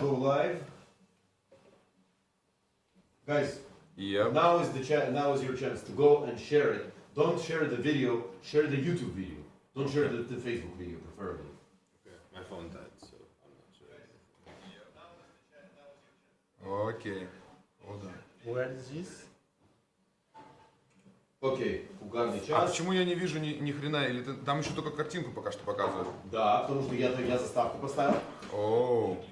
go live. Guys, Yep. now is your chance to go and share it. Don't share the video, share the YouTube video. Don't share the Facebook video, preferably. Okay. My phone died, so I'm not sure. Окей. Hold on. Where is this? Окей, угарный А час. почему я не вижу ни хрена? Или там еще только картинку пока что показывают? Да, потому что я заставку поставил. Оу.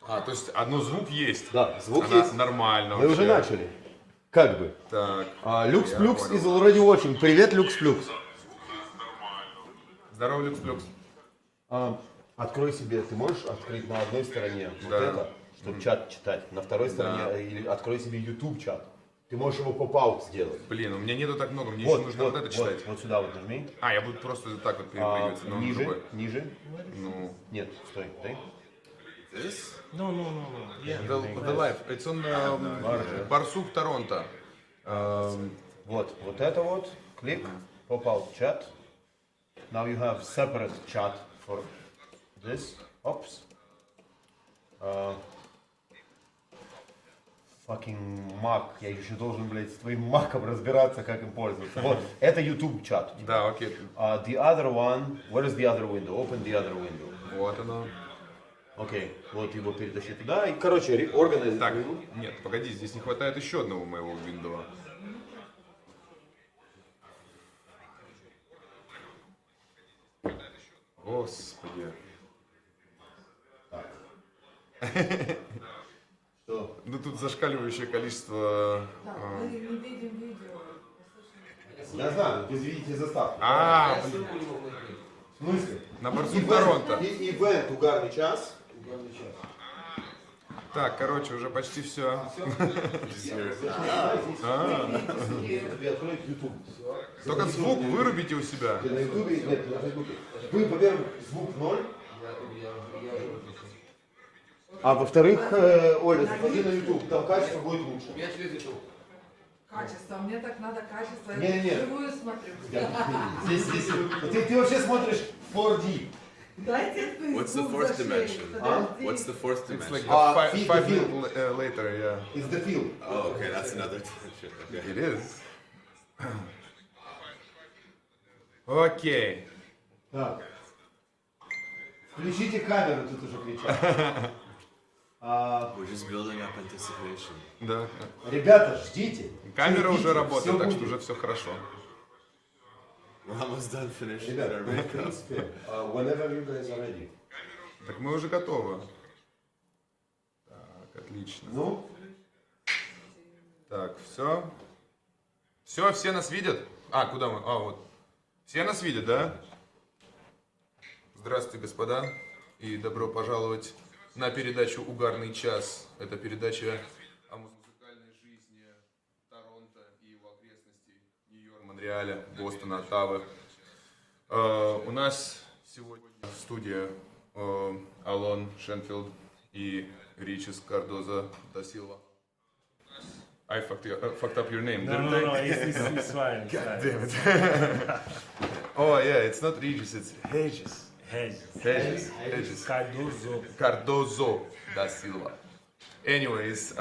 А, то есть одно звук есть? Да, звук Она есть. нормально Мы вообще. уже начали. Как бы. Так. Люкс я Плюкс понял. is already watching. Привет, Люкс Плюкс. Здорово, Люкс-Плюкс. Открой себе, ты можешь открыть на одной стороне вот Да. это, чтобы чат читать, на второй стороне или открой себе YouTube чат. Ты можешь его поп-аут сделать. Блин, у меня нету так много, мне Вот, еще нужно вот это читать. Вот сюда вот нажми. А, я буду просто так вот перепрыгивать, но он другой. Ниже. Ну, Нет, стой, дай. This? No. Yeah. the life, it's on Барсук, Торонто. Вот это вот, клик, поп-аут чат. Now you have separate chat for this. Oops. Fucking Mac. Я еще должен, блядь, с твоим маком разбираться, как им пользоваться. Вот, это YouTube чат. Да, окей. The other one, where is the other window? Open the other window. Вот оно. Окей, вот его перетащи туда. И, короче, органы... Так, нет, погоди, здесь не хватает еще одного моего виндова. Господи. Что? Ну тут зашкаливающее количество... Так, мы не видим видео. Я знаю, вы видите заставку. Блин. В смысле? На Барсук, Торонто. Ивент «Угарный час». Так, короче, уже почти все. Тебе откроет YouTube. Только звук вырубите у себя. На YouTube, нет, на Фейсбуке. Вы, во-первых, звук 0. А во-вторых, Оля, заходи на YouTube, там качество будет лучше. Качество, мне так надо качество. Не-не-не. Я живую смотрю. Здесь, ты вообще смотришь 4D. Дайте What's the fourth dimension? Подожди. What's the fourth It's dimension? like Feed five the field. minutes later, yeah. It's the field. Oh, okay, that's another dimension. Okay. It is. Окей. Так. Включите камеру, тут уже кричат. We're just building up anticipation. Да. Ребята, ждите. Камера Ждите, уже работает, всё так будет. что уже все хорошо. We're almost done finishing Ребята, our в makeup. принципе, whenever you guys are ready. Так мы уже готовы. Так, отлично. Ну, Так, все. Все нас видят? Куда мы? Вот. Все нас видят, да? Здравствуйте, господа. И добро пожаловать на передачу «Угарный час». Это передача о музыкальной жизни Торонто и его окрестностей, Нью-Йорка, Монреаля, Бостона, Оттавы. У нас сегодня в студии Алон Шенфилд и Ричес Кардоза да Силва. I fucked up your name, didn't I? No, it's fine. God damn it. Oh yeah, it's not Regis, it's Regis. Regis. Cardozo da Silva. Anyways,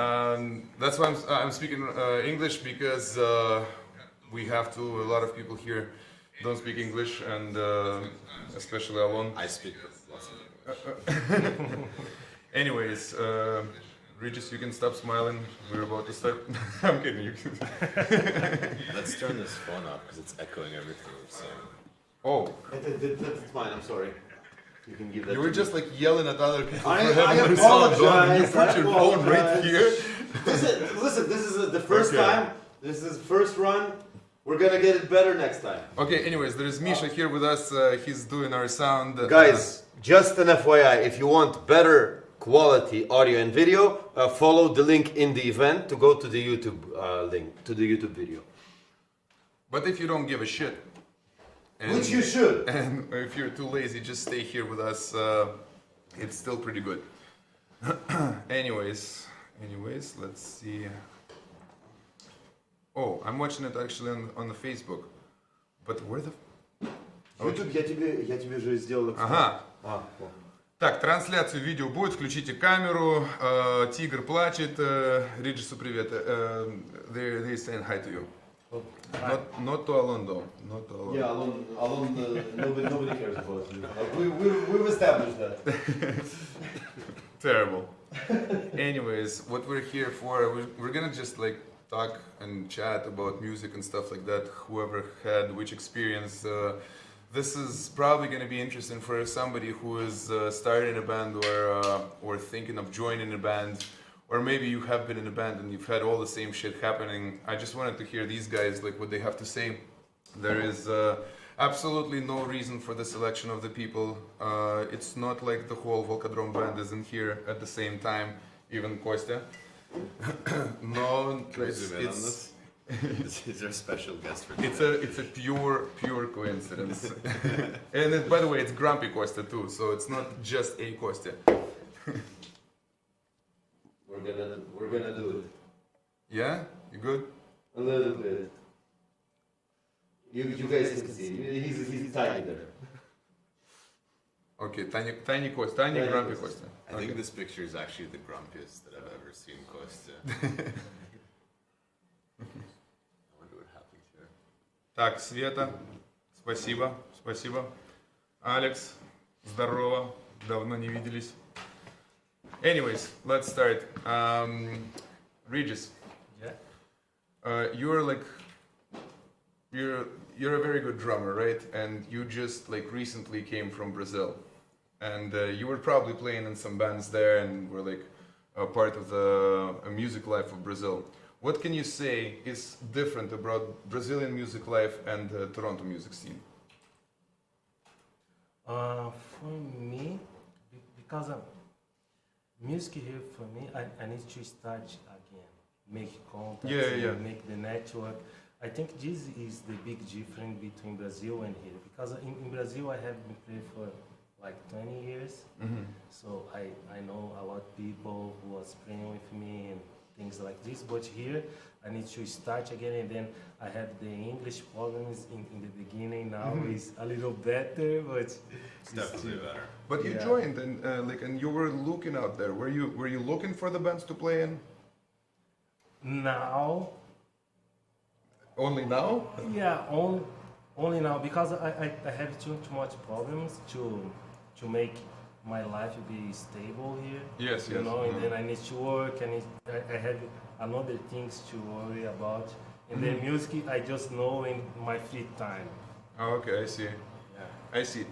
that's why I'm speaking English, because we have to, a lot of people here don't speak English, and especially Alon. I speak lots of English. Anyways, Regis, you can stop smiling. We're about to start. I'm kidding you. Let's turn this phone off because it's echoing everything we're saying. Oh, that's fine, I'm sorry. You can give that you were to just like yelling at other people I for having their sound on, and you apologize, put your I phone right apologize. here. Listen, this is the first Okay. time. This is first run. We're gonna get it better next time. Okay, anyways, there is Misha here with us. He's doing our sound. Guys, just an FYI, if you want better quality audio and video, follow the link in the event to go to the YouTube link, to the YouTube video. But if you don't give a shit, and, Which you should. and if you're too lazy, just stay here with us. It's still pretty good. anyways, let's see. Oh, I'm watching it actually on the Facebook. But where the... YouTube я тебе же сделал. Ага. Так, трансляцию видео будет, включите камеру. Тигр плачет. Риджису привет. They're saying hi to you. Not to Alon though. Not to Alon. Yeah, Alon, nobody cares about you. We've established that. Terrible. Anyways, what we're here for, we're gonna just like talk and chat about music and stuff like that. Whoever had which experience. This is probably going to be interesting for somebody who is starting a band or thinking of joining a band, or maybe you have been in a band and you've had all the same shit happening. I just wanted to hear these guys, like what they have to say. There is absolutely no reason for the selection of the people. It's not like the whole Volcodrome band is in here at the same time, even Kostya. No, it's Is there a special guest for it's a pure coincidence. And by the way, it's Grumpy Kostya too, so it's not just a Kostya. We're gonna do it. Yeah? You good? A little bit. You guys can see. He's tiny there. Okay, tiny Kostya, tiny Grumpy Kostya. I think this picture is actually the grumpiest that I've ever seen Kostya. I wonder what happened here. Так, Света, спасибо, спасибо. Алекс, здорово, давно не виделись. Anyways, let's start. Regis. Yeah. You're a very good drummer, right? And you just like recently came from Brazil, and you were probably playing in some bands there, and were like a part of the music life of Brazil. What can you say is different about Brazilian music life and Toronto music scene? For me, because music here for me, I need to start again, make contacts, Yeah. make the network. I think this is the big difference between Brazil and here, because in Brazil I have been playing for like 20 years, so I know a lot of people who was playing with me and things like this, but here I need to start again, and then I had the English problems in the beginning. Now it's a little better, but It's definitely better. But you Yeah. joined and you were looking out there. Were you looking for the bands to play in? now, Only now? yeah, only now, because I have too much problems to make my life be stable here. Yes, You yes. know, and then I need to work, and I have another things to worry about. And then music, I just know in my free time. Oh, okay, I see. Yeah. I see.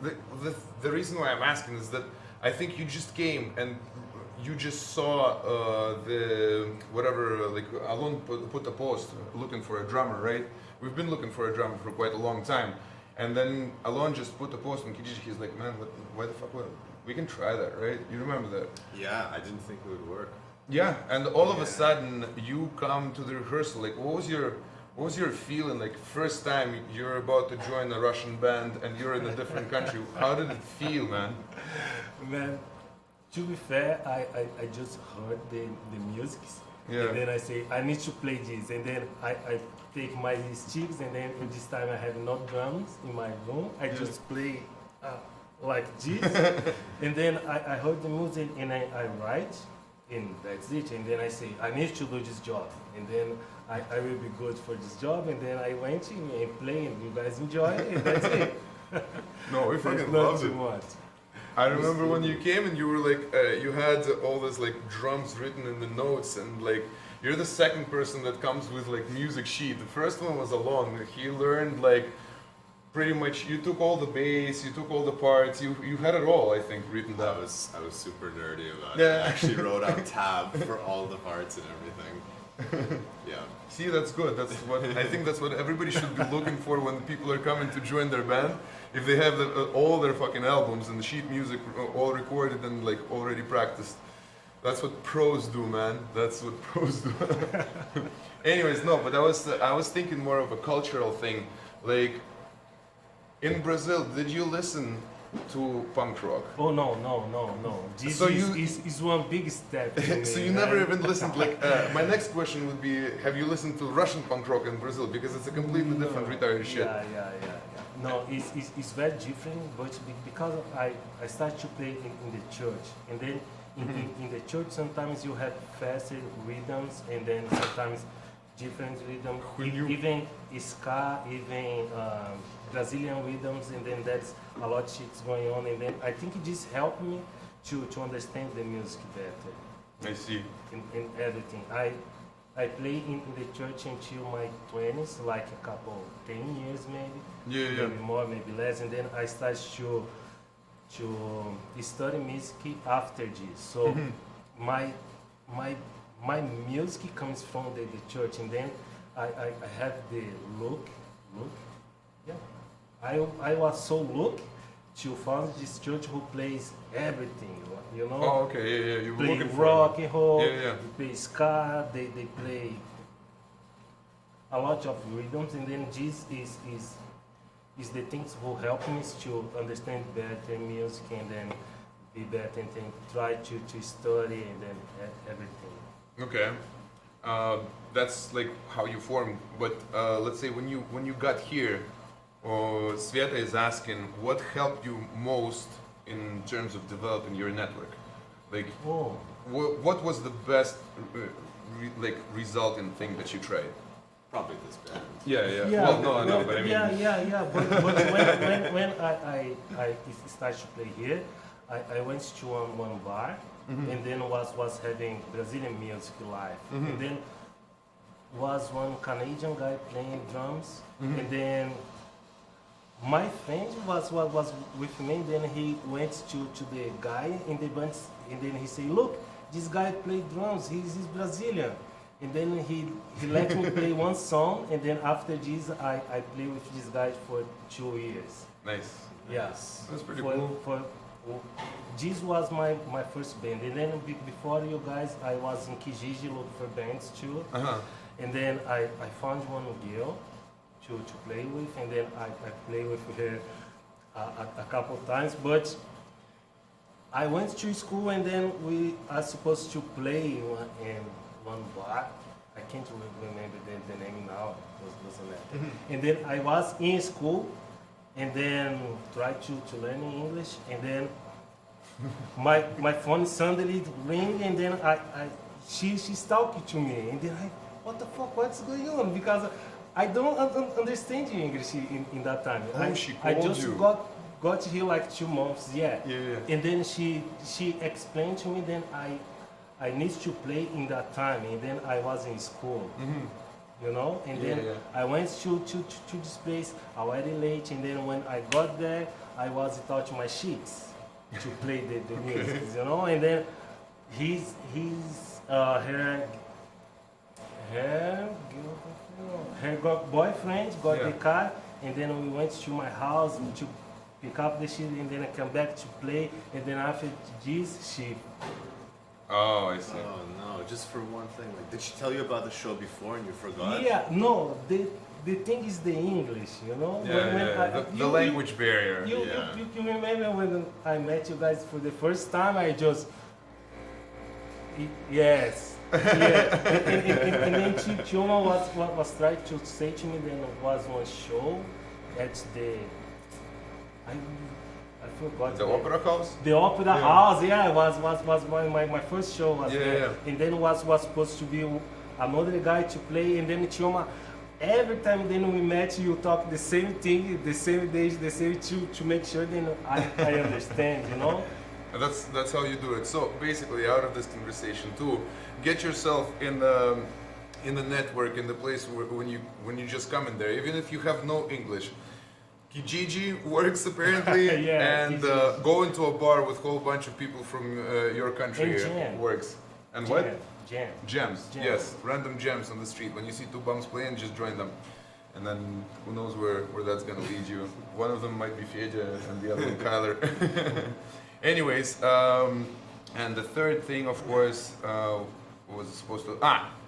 The reason why I'm asking is that I think you just came and you just saw the whatever, like Alon put a post looking for a drummer, right? We've been looking for a drummer for quite a long time. And then Alon just put a post on Kijiji. He's like, man, why the fuck? We can try that, right? You remember that? Yeah, I didn't think it would work. Yeah, and all of a sudden you come to the rehearsal. Like, what was your feeling? Like, first time you're about to join a Russian band and you're in a different country. How did it feel, man? Man, to be fair, I just heard the music, Yeah. and then I say, I need to play this, and then I take my sticks, and then this time I have no drums in my room, I just play like this, and then I heard the music, and I write, and that's it, and then I say, I need to do this job, and then I will be good for this job, and then I went in and play, and you guys enjoy it, and that's it. No, we There's fucking not loved too it. much. I remember when you came and you were like, you had all this like drums written in the notes, and like you're the second person that comes with like music sheet. The first one was Alon. He learned like pretty much. You took all the bass, you took all the parts. You had it all, I think, written I down. was super nerdy about Yeah. it. I actually wrote out tab for all the parts and everything. Yeah. See, that's good. That's what I think. That's what everybody should be looking for when people are coming to join their band. If they have all their fucking albums and the sheet music all recorded and like already practiced, that's what pros do, man. That's what pros do. Anyways, no, but I was thinking more of a cultural thing. Like in Brazil, did you listen to punk rock? Oh no. This So is one big step. to me, So you never right? even listened. Like my next question would be: have you listened to Russian punk rock in Brazil? Because it's a completely different retarded shit. Yeah. No, it's very different, but because I started to play in the church, and then in the church sometimes you have faster rhythms, and then sometimes different rhythms, even ska, even Brazilian rhythms, and then that's a lot of shit's going on, and then I think it just helped me to understand the music better. I see. In everything. I played in the church until my 20s, like a couple, 10 years maybe. Yeah. Maybe more, maybe less. And then I started to study music after this. So my music comes from the church, and then I have the look. Yeah. I was so look to found this church who plays everything, you know? Oh, okay, yeah. You were Play looking for rock and roll, Yeah. they play ska, they play a lot of rhythms, and then this is the things who help me to understand better music, and then be better, and then try to study, and then everything. Okay. That's like how you formed. But let's say when you got here, Sveta is asking what helped you most in terms of developing your network. Like, what was the best resulting thing that you tried? Probably this band. Yeah. Yeah, Well, no, I know, but I mean. Yeah. But when I started to play here, I went to one bar, and then was having Brazilian music live, and then was one Canadian guy playing drums, and then my friend was with me, and then he went to the guy in the band, and then he said, "Look, this guy play drums, he's Brazilian." And then he let me play one song, and then after this I played with this guy for 2 years. Nice. Yes. That's pretty cool. This was my first band, and then before you guys I was in Kijiji looking for bands too. And then I found one girl to play with, and then I played with her a couple times, but I went to school, and then we are supposed to play in one bar. I can't remember the name now, doesn't matter. And then I was in school, and then tried to learn English, and then my phone suddenly ring, and then she's talking to me, and then what the fuck, what's going on? Because I don't understand English in that time. She I called just you. got here like 2 months, yeah. And then she explained to me, then I need to play in that time, and then I was in school, you know, and then I went to this place already late, and then when I got there, I was touching my sheets to play the music, you know, and then her boyfriend got the car, and then we went to my house to pick up the shit, and then I come back to play, and then after this she. Oh, I see. Oh no, just for one thing. Like, did she tell you about the show before and you forgot? Yeah, no, the thing is the English, you know? The language barrier. You remember when I met you guys for the first time, I just... Yes. And then Chioma was trying to say to me, then was one show at the... I forgot. The opera house? The opera house, was my first show was there. Yeah. And then was supposed to be another guy to play, and then Chioma, every time then we met, you talk the same thing, the same days, the same to make sure then I understand, you know? That's how you do it. So basically, out of this conversation too, get yourself in the network, in the place where when you just come in there, even if you have no English. Kijiji works apparently, and go into a bar with a whole bunch of people from your country works. And jam. what? Jams. Yes, random jams on the street. When you see two bums playing, just join them. And then who knows where that's gonna lead you. One of them might be Fedja and the other one Kyler. Anyways, and the third thing, of course, was supposed to...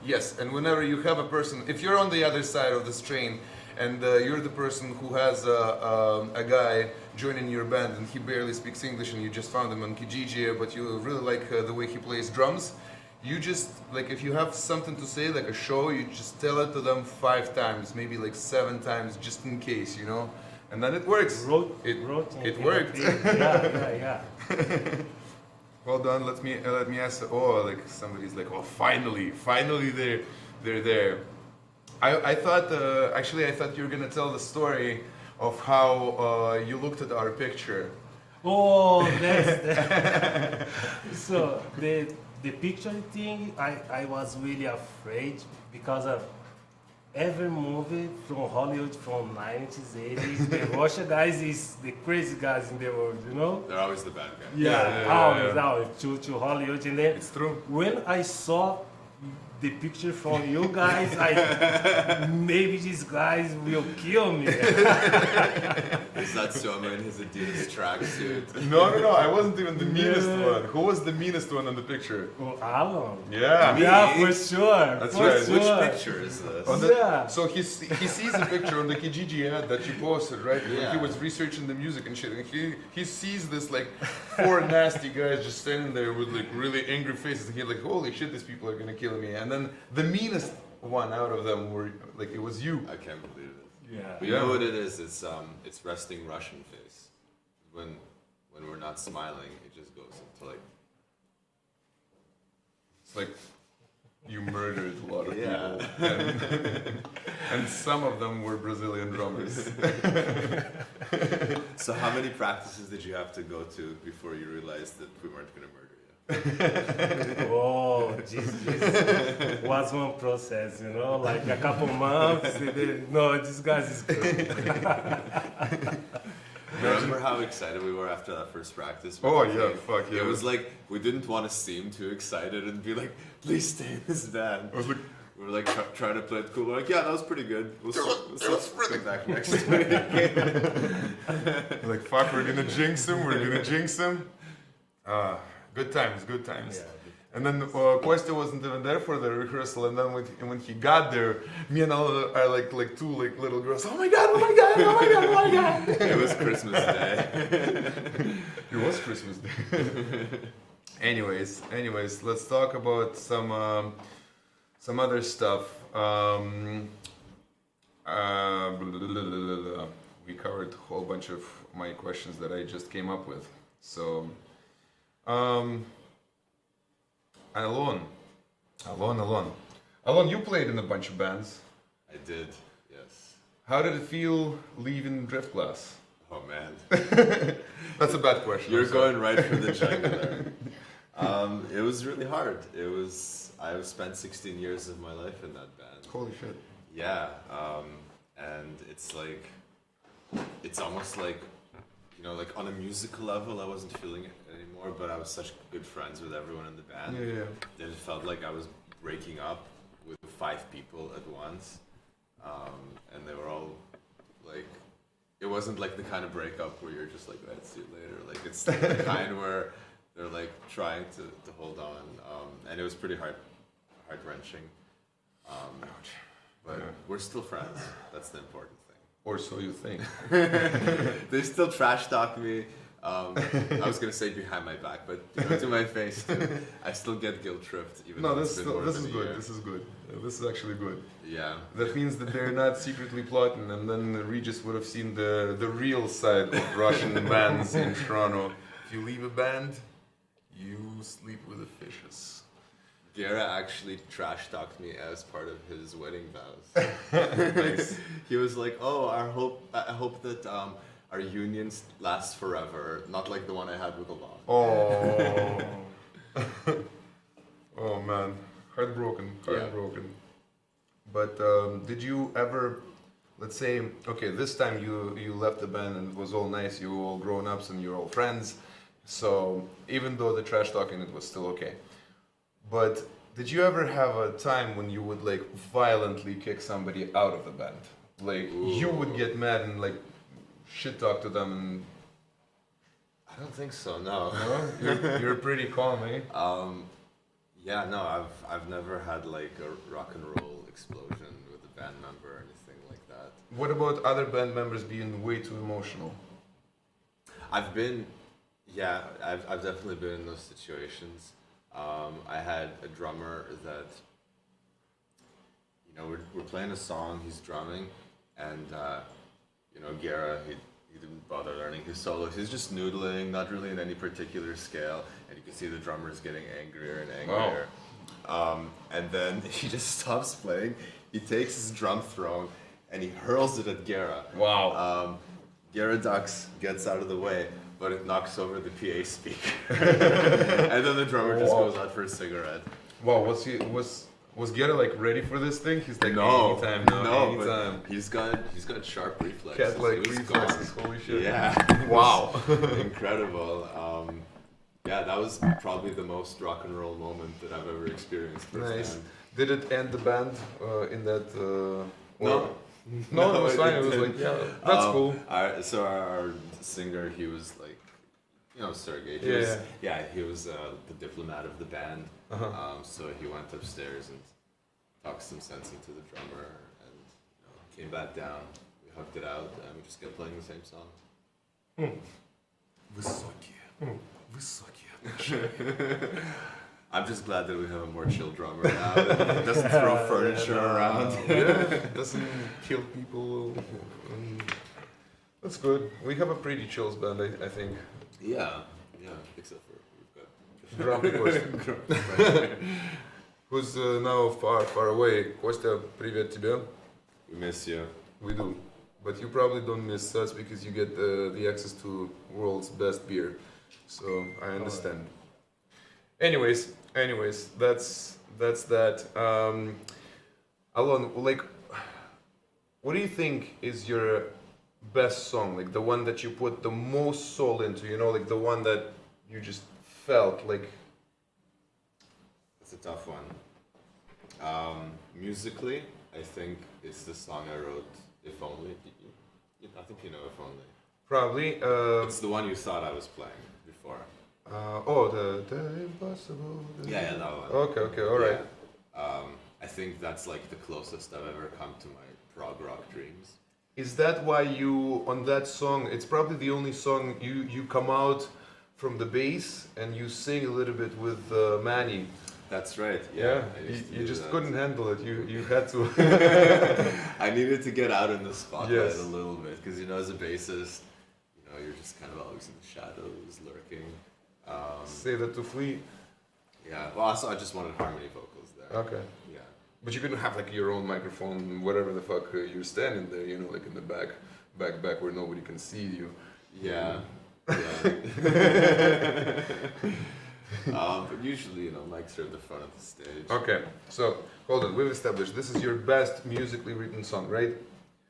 yes, and whenever you have a person, if you're on the other side of this train, and you're the person who has a guy joining your band and he barely speaks English and you just found him on Kijiji, but you really like the way he plays drums, you just, like, if you have something to say, like a show, you just tell it to them 5 times, maybe like 7 times, just in case, you know? And then it works. wrote It in worked. Yeah. Well done. Let me ask. Oh, like somebody's like, oh, finally, they're there. I thought actually I thought you were gonna tell the story of how you looked at our picture. Oh, that's so the picture thing. I was really afraid because of every movie from Hollywood from 90s, 80s. The Russia guys is the crazy guys in the world, you know. They're always the bad guys. Always to Hollywood, and then It's true. when I saw the picture from you guys, I maybe these guys will kill me. Is that Soma in his Adidas tracksuit? No, I wasn't even the meanest one. Who was the meanest one in the picture? Oh, Alan. Yeah. Yeah, for sure. That's for right. Sure. Which picture is this? On the, Yeah. So he sees a picture on the Kijiji ad that you posted, right? When Yeah. he was researching the music and shit, and he sees this like four nasty guys just standing there with like really angry faces, and he's like, holy shit, these people are gonna kill me. And then the meanest one out of them were like, it was you. I can't believe it. Yeah. But you know what it is? It's resting Russian face. When we're not smiling, it just goes into like. It's like you murdered a lot of Yeah. people, and some of them were Brazilian drummers. So how many practices did you have to go to before you realized that we weren't going to murder you? Oh, this was one process, you know, like a couple months. And then, no, this guy is good. Remember how excited we were after that first practice? Oh yeah, fuck yeah. It was like we didn't want to seem too excited and be like, please stay in this band. I was like, We were like trying to play it cool. We're like, yeah, that was pretty good. We'll come back next week. like fuck, we're gonna jinx him. Good times. Yeah. And then Kostya wasn't even there for the rehearsal, and then when he got there, me and Alla are like two like little girls. Oh my god! It was Christmas Day. It was Christmas Day. anyways, let's talk about some other stuff. We covered a whole bunch of my questions that I just came up with. So. Alon, you played in a bunch of bands. I did, yes. How did it feel leaving Drift Glass? Oh man. That's a bad question. You're I'm sorry. going right for the jugular. It was really hard. I've spent 16 years of my life in that band. Holy shit. Yeah, and it's like, it's almost like, you know, like on a musical level, I wasn't feeling it anymore, but I was such good friends with everyone in the band. Yeah. That it felt like I was breaking up with 5 people at once, and they were all like, it wasn't like the kind of breakup where you're just like, right, see you later. Like it's the kind where they're like trying to hold on, and it was pretty heart-wrenching. But we're still friends. That's the important thing. Or so you think. They still trash talk me. I was gonna say behind my back, but you know, to my face too. I still get guilt tripped, even though it's been more this than is a good. year. This is good. This is actually good. Yeah. That means that they're not secretly plotting, and then Regis would have seen the real side of Russian bands in Toronto. If you leave a band, you sleep with the fishes. Gera actually trash talked me as part of his wedding vows. Like, he was like, "Oh, I hope that our union lasts forever, not like the one I had with Alon." Oh. Oh man, heartbroken. But did you ever, let's say, okay, this time you left the band and it was all nice, you were all grown ups and you're all friends. So even though the trash talking, it was still okay. But did you ever have a time when you would like violently kick somebody out of the band? Like you would get mad and like shit talk to them and... I don't think so. No. No? You're pretty calm, eh? Yeah, no, I've never had like a rock and roll explosion with a band member or anything like that. What about other band members being way too emotional? I've definitely been in those situations. I had a drummer that, you know, we're playing a song, he's drumming, and you know, Guerra, he didn't bother learning his solos. He's just noodling, not really in any particular scale, and you can see the drummers getting angrier and angrier. Wow. And then he just stops playing. He takes his drum throne and he hurls it at Guerra. Wow. Guerra ducks, gets out of the way, but it knocks over the PA speaker. And then the drummer just goes out for a cigarette. Wow, was Guerra like ready for this thing? He's like, No, anytime. but he's got sharp reflexes. Cat like He was reflexes, gone. holy shit. Yeah. Wow. Incredible. Yeah, that was probably the most rock and roll moment that I've ever experienced firsthand. Nice. Did it end the band in that? No. No, it was fine. It was like, yeah, that's cool. So our singer, he was like, you know, Sergey. He was the diplomat of the band. So he went upstairs and talked some sense into the drummer, and you know, came back down. We hugged it out, and we just kept playing the same song. Высокие. I'm just glad that we have a more chill drummer now that doesn't throw furniture around. Doesn't kill people. That's good. We have a pretty chill band, I think. Yeah, except for we've got Drum Kostya. Who's now far away. Kostya, привет тебе. We miss you. We do. But you probably don't miss us because you get the access to world's best beer. So I understand. Anyways, that's that. Alon, like, what do you think is your best song? Like the one that you put the most soul into, you know, like the one that you just felt like. It's a tough one. Musically, I think it's the song I wrote, If Only. I think you know If Only. Probably. It's the one you thought I was playing before. The impossible. Yeah, that one. Okay, all right. Yeah. I think that's like the closest I've ever come to my prog rock dreams. Is that why you, on that song, it's probably the only song you come out from the bass and you sing a little bit with Manny? That's right. Yeah, I used to you do just that. couldn't handle it. You had to. I needed to get out in the spotlight Yes. a little bit because, you know, as a bassist, you know, you're just kind of always in the shadows, lurking. Say that to Flea. Yeah. Well, also I just wanted harmony vocals there. Okay. Yeah. But you couldn't have like your own microphone, whatever the fuck you're standing there, you know, like in the back where nobody can see you. Yeah. But usually, you know, mics are at the front of the stage. Okay, so hold on. We've established this is your best musically written song, right?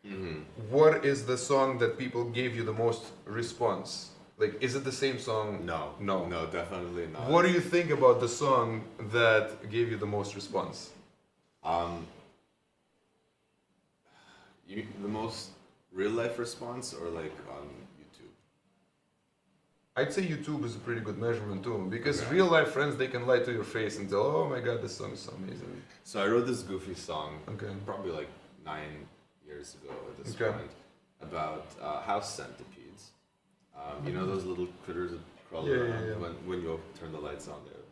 Mm-hmm. What is the song that people gave you the most response? Like, is it the same song? No, definitely not. What do you think about the song that gave you the most response? The most real life response or like on YouTube? I'd say YouTube is a pretty good measurement too, because real life friends, they can lie to your face and tell, oh my god, this song is so amazing. So I wrote this goofy song, Okay. probably like 9 years ago at this Okay. point, about house centipedes. You know those little critters that crawl Yeah, around yeah. when you turn the lights on there.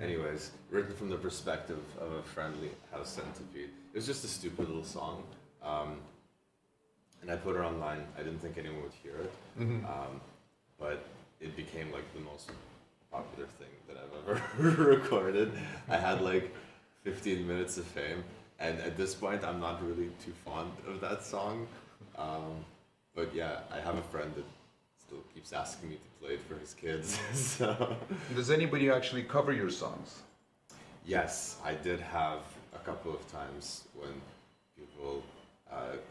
Anyways, written from the perspective of a friendly house centipede. It was just a stupid little song. And I put it online. I didn't think anyone would hear it. But it became like the most popular thing that I've ever recorded. I had like 15 minutes of fame. And at this point, I'm not really too fond of that song. But yeah, I have a friend that still keeps asking me to play it for his kids. So. Does anybody actually cover your songs? Yes, I did have a couple of times when people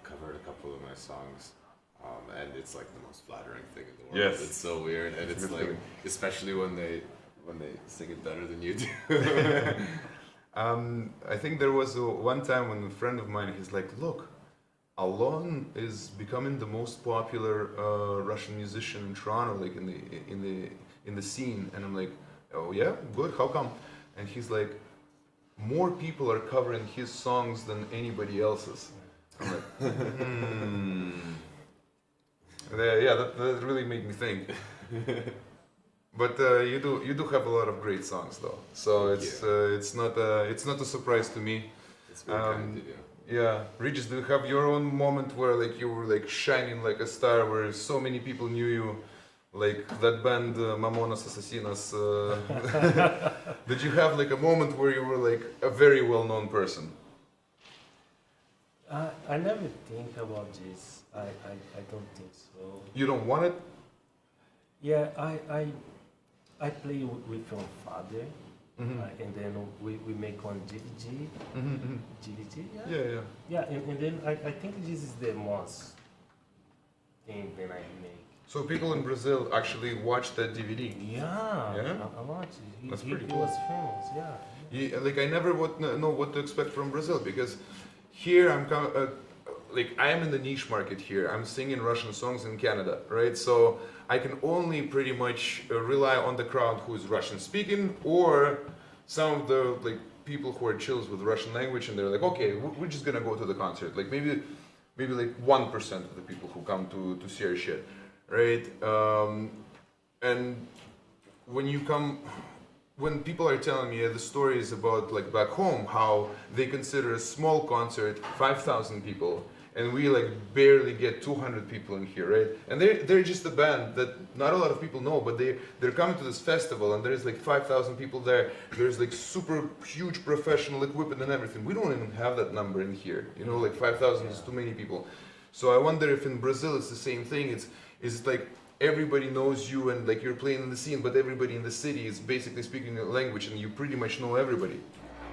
covered a couple of my songs, and it's like the most flattering thing in the world. Yes. It's so weird, and it's like, especially when they sing it better than you do. I think there was one time when a friend of mine, he's like, look, Alon is becoming the most popular Russian musician in Toronto, like in the scene, and I'm like, oh yeah, good, how come? And he's like, more people are covering his songs than anybody else's. I'm like, yeah, that really made me think. But you do have a lot of great songs though, so it's not a surprise to me. It's very kind to you. Yeah, Regis, do you have your own moment where like you were like shining like a star, where so many people knew you, like that band Mamonas Assassinas? Did you have like a moment where you were like a very well-known person? I never think about this. I don't think so. You don't want it? Yeah, I play with my father, and then we make one DVD. DVD, yeah. Yeah. Yeah, and then I think this is the most thing that I make. So people in Brazil actually watched that DVD. Yeah, Yeah? I watch it. That's pretty He cool. was famous, yeah. Yeah, like I never would know what to expect from Brazil, because here like I am in the niche market here. I'm singing Russian songs in Canada, right? So I can only pretty much rely on the crowd who is Russian speaking, or some of the like people who are chills with Russian language, and they're like, okay, we're just gonna go to the concert. Like maybe like 1% of the people who come to see our shit, right? And when people are telling me the stories about like back home, how they consider a small concert 5,000 people, and we like barely get 200 people in here, right? And they're just a band that not a lot of people know, but they're coming to this festival, and there's like 5,000 people there. There's like super huge professional equipment and everything. We don't even have that number in here, you know, like 5,000 is too many people. So I wonder if in Brazil it's the same thing. It's like everybody knows you, and like you're playing in the scene, but everybody in the city is basically speaking your language, and you pretty much know everybody.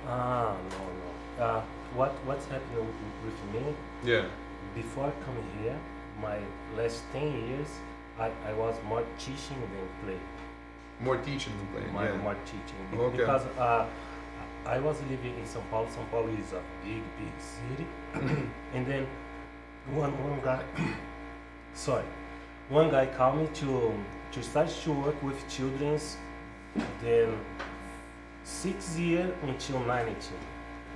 No. What's happening with me? Yeah. Before coming here, my last 10 years, I was more teaching than play. More teaching than playing. Yeah. More teaching. Okay. Because I was living in São Paulo. São Paulo is a big city. And then one guy, one guy called me to start to work with children, then 6 years until 19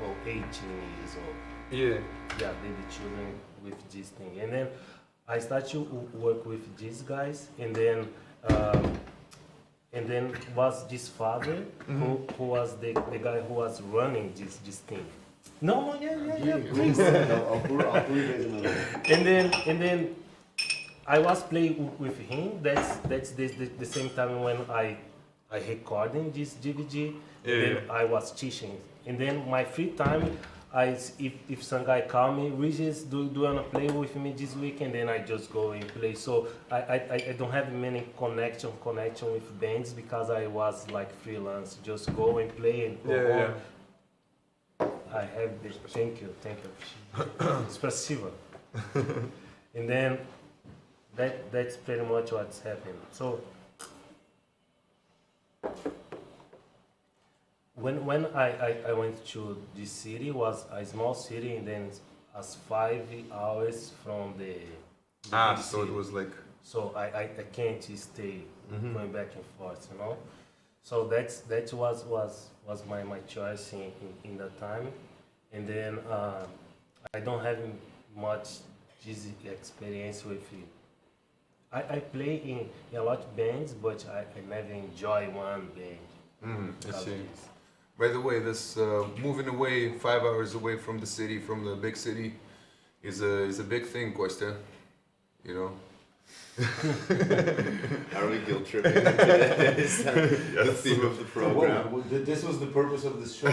or 18 years old. Yeah. Yeah, baby children with this thing. And then I started to work with these guys, and then was this father who was the guy who was running this thing. No, yeah, please. I'll put you guys in a little. And then I was playing with him. That's the same time when I recording this DVD. And then I was teaching. And then my free time, if some guy call me, Regis, do you wanna play with me this weekend? Then I just go and play. So I don't have many connection with bands, because I was like freelance. Just go and play and go on. I have this. Thank you. Спасибо. And then that's pretty much what's happening. So when I went to this city, was a small city, and then as 5 hours from the big So it city. was like. So I can't stay going back and forth, you know. So that was my choice in that time. And then I don't have much this experience with it. I play in a lot of bands, but I never enjoy one band. I see. By the way, this moving away 5 hours away from the city, from the big city, is a big thing, Kostya. You know. Are we guilt tripping today? Is that the theme of the program? Whoa, this was the purpose of this show.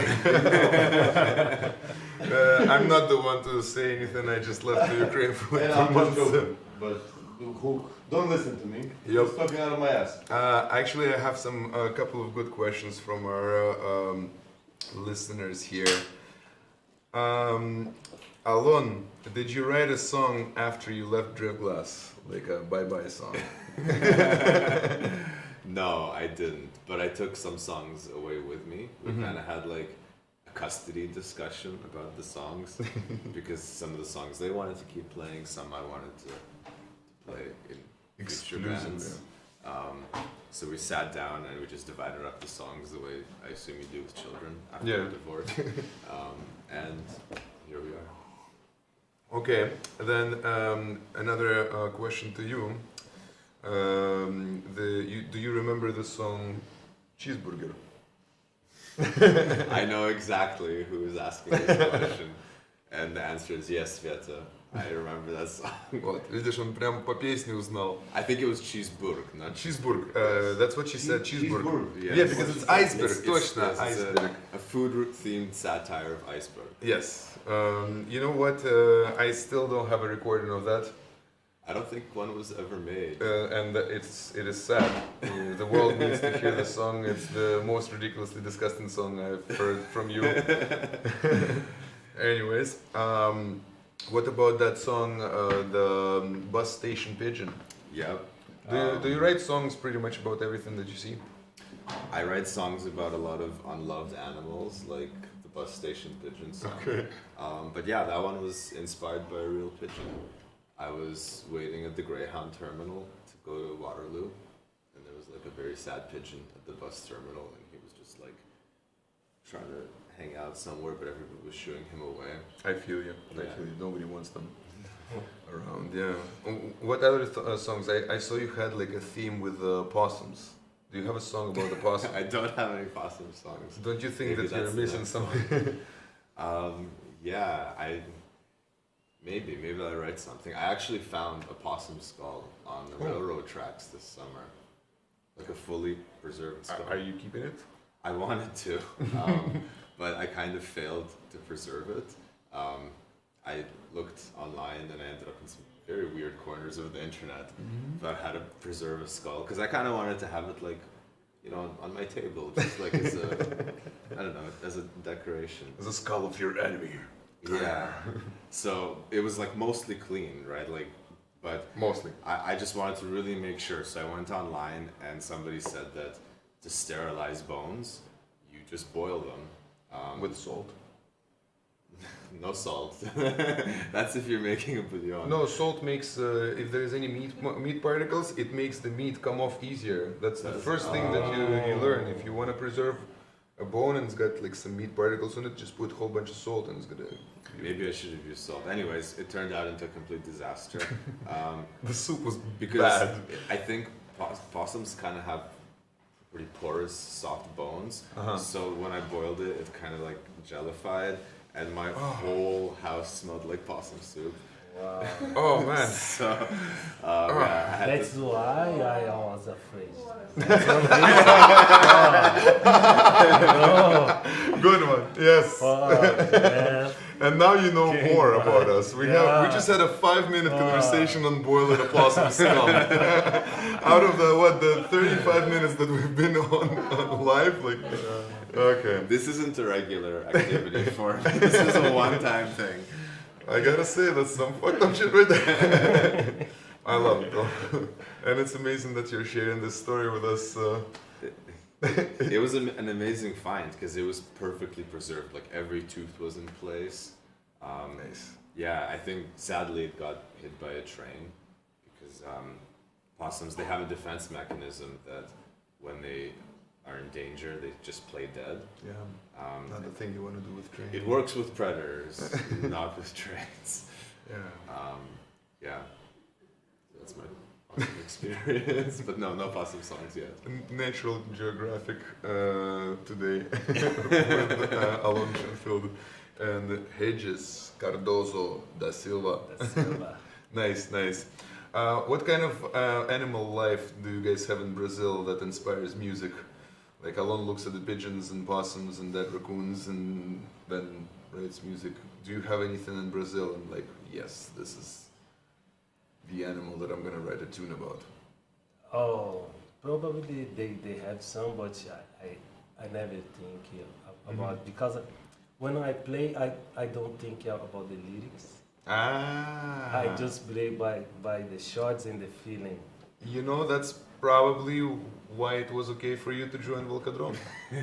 I'm not the one to say anything. I just left the Ukraine for like And 2 I'm just months. joking, but who, don't listen to me. Yep. It's talking out of my ass. Actually, I have a couple of good questions from our listeners here. Alon, did you write a song after you left Dribglass? Like a bye-bye song? No, I didn't. But I took some songs away with me. We kind of had like a custody discussion about the songs, because some of the songs they wanted to keep playing, some I wanted to play in future bands. So we sat down and we just divided up the songs the way I assume you do with children after a divorce. And here we are. Okay, then another question to you. Do you remember the song Cheeseburger? I know exactly who is asking this question. And the answer is yes, Sveta. I remember that song. Вот, видишь, он прям по песне узнал. I think it was Cheeseburg, not Cheeseburg. That's what she said. Cheeseburg. Yes. Yeah, because it's iceberg. It's Точно, yes, it's iceberg. a food-themed satire of iceberg. Yes. You know what? I still don't have a recording of that, I don't think one was ever made. and it is sad. The world needs to hear the song. It's the most ridiculously disgusting song I've heard from you. Anyways, what about that song, the bus station pigeon? Yeah. Do you write songs pretty much about everything that you see? I write songs about a lot of unloved animals, like the bus station pigeon song. Okay. But yeah, that one was inspired by a real pigeon. I was waiting at the Greyhound terminal to go to Waterloo, and there was like a very sad pigeon at the bus terminal, and he was just like trying to hang out somewhere, but everybody was shooing him away. I feel you. I Yeah. feel you. Nobody wants them around. Yeah. What other songs? I saw you had like a theme with possums. Do you have a song about the possum? I don't have any possum songs. Don't you think Maybe that you're that's the missing next something? Yeah, maybe I'll write something. I actually found a possum skull on the Oh. railroad tracks this summer, like a fully preserved skull. Are you keeping it? I wanted to, but I kind of failed to preserve it. I looked online and I ended up in some very weird corners of the internet about how to preserve a skull, because I kind of wanted to have it like, you know, on my table, just like as a, I don't know, as a decoration. The skull of your enemy. Yeah. So it was like mostly clean, right? Like, but Mostly. I just wanted to really make sure. So I went online and somebody said that to sterilize bones, you just boil them. With salt. No salt. That's if you're making a bouillon. No, salt makes, if there is any meat particles, it makes the meat come off easier. That's the first thing that you learn. If you want to preserve a bone and it's got like some meat particles on it, just put a whole bunch of salt and it's gonna... Maybe I should have used salt. Anyways, it turned out into a complete disaster. The soup was Because bad. I think possums kind of have pretty porous, soft bones. So when I boiled it, it kind of like jellified, and my whole house smelled like possum soup. Wow. Oh man. So yeah, I had That's to, why I was afraid. Good one. Yes. Fuck, man. And now you know Okay, more right. about us. We just had a 5-minute conversation on boiling a possum skull. Out of the 35 minutes that we've been on live, like okay. this isn't a regular activity for me. This is a one-time thing. I gotta say that's some fucked up shit right there. I love it though. And it's amazing that you're sharing this story with us. It was an amazing find because it was perfectly preserved. Like every tooth was in place. Nice. Yeah, I think sadly it got hit by a train because possums, they have a defense mechanism that when they are in danger, they just play dead. Yeah. Not the thing you want to do with trains. It works with predators, not with trains. Yeah. Yeah, that's my possum experience. But no possum songs yet. Natural Geographic today with Alon Schoenfeld and Hedges Cardozo da Silva. Nice. What kind of animal life do you guys have in Brazil that inspires music? Like Alon looks at the pigeons and possums and dead raccoons and then writes music. Do you have anything in Brazil and like, yes, this is the animal that I'm gonna write a tune about? Oh, probably they have some, but I never think about because when I play, I don't think about the lyrics. Ah. I just play by the chords and the feeling. You know, that's probably why it was okay for you to join Volcadrome.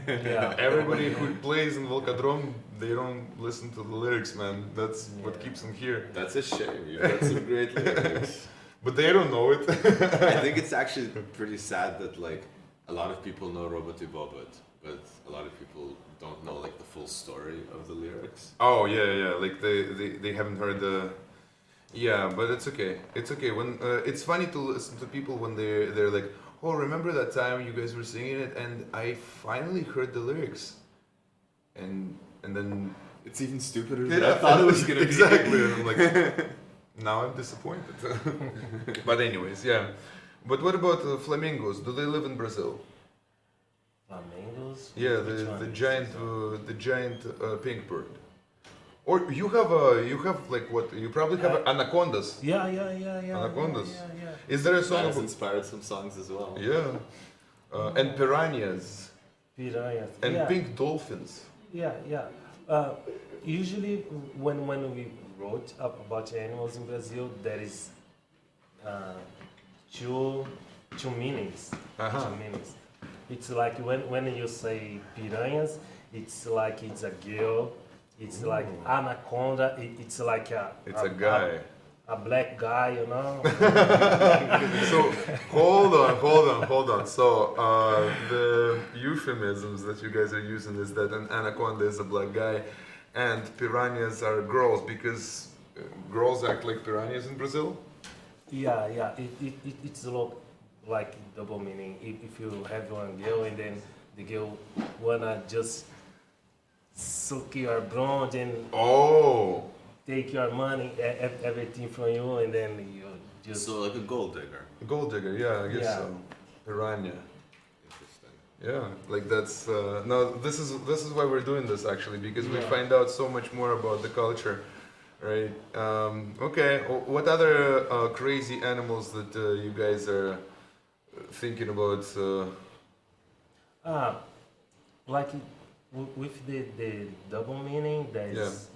Yeah. Everybody who plays in Volcadrome, they don't listen to the lyrics, man. That's what keeps them here. That's a shame. You've got some great lyrics. But they don't know it. I think it's actually pretty sad that like a lot of people know Robot Bobot, but a lot of people don't know like the full story of the lyrics. Oh yeah. Like they haven't heard the. Yeah, but it's okay. It's okay. When it's funny to listen to people when they're like, oh, remember that time you guys were singing it, and I finally heard the lyrics, and then It's even stupider Yeah, than I thought it was gonna exactly. be. And I'm like, now I'm disappointed. But anyways, yeah. But what about flamingos? Do they live in Brazil? Flamingos? Yeah, Which the one? giant pink bird. Or you have like what? You probably have anacondas. Yeah. Anacondas. Yeah. Is there a That song has about? inspired some songs as well. Yeah. And piranhas Piranhas. and yeah. pink dolphins. Yeah. Usually, when we wrote up about animals in Brazil, there is two meanings. Uh-huh. Two meanings. It's like when you say piranhas, it's like it's a girl. It's like anaconda. It's like It's a guy. a black guy, you know. So hold on. So the euphemisms that you guys are using is that an anaconda is a black guy, and piranhas are girls because girls act like piranhas in Brazil. Yeah. It's a lot like double meaning. If you have one girl and then the girl wanna just suck your blood and Oh, take your money, everything from you, and then you just So like a gold digger. gold digger. Yeah, I guess Yeah. so. Piranha. Interesting. Yeah, like that's no. This is why we're doing this actually because we Yeah. find out so much more about the culture, right? Okay, what other crazy animals that you guys are thinking about? like with the double meaning. There's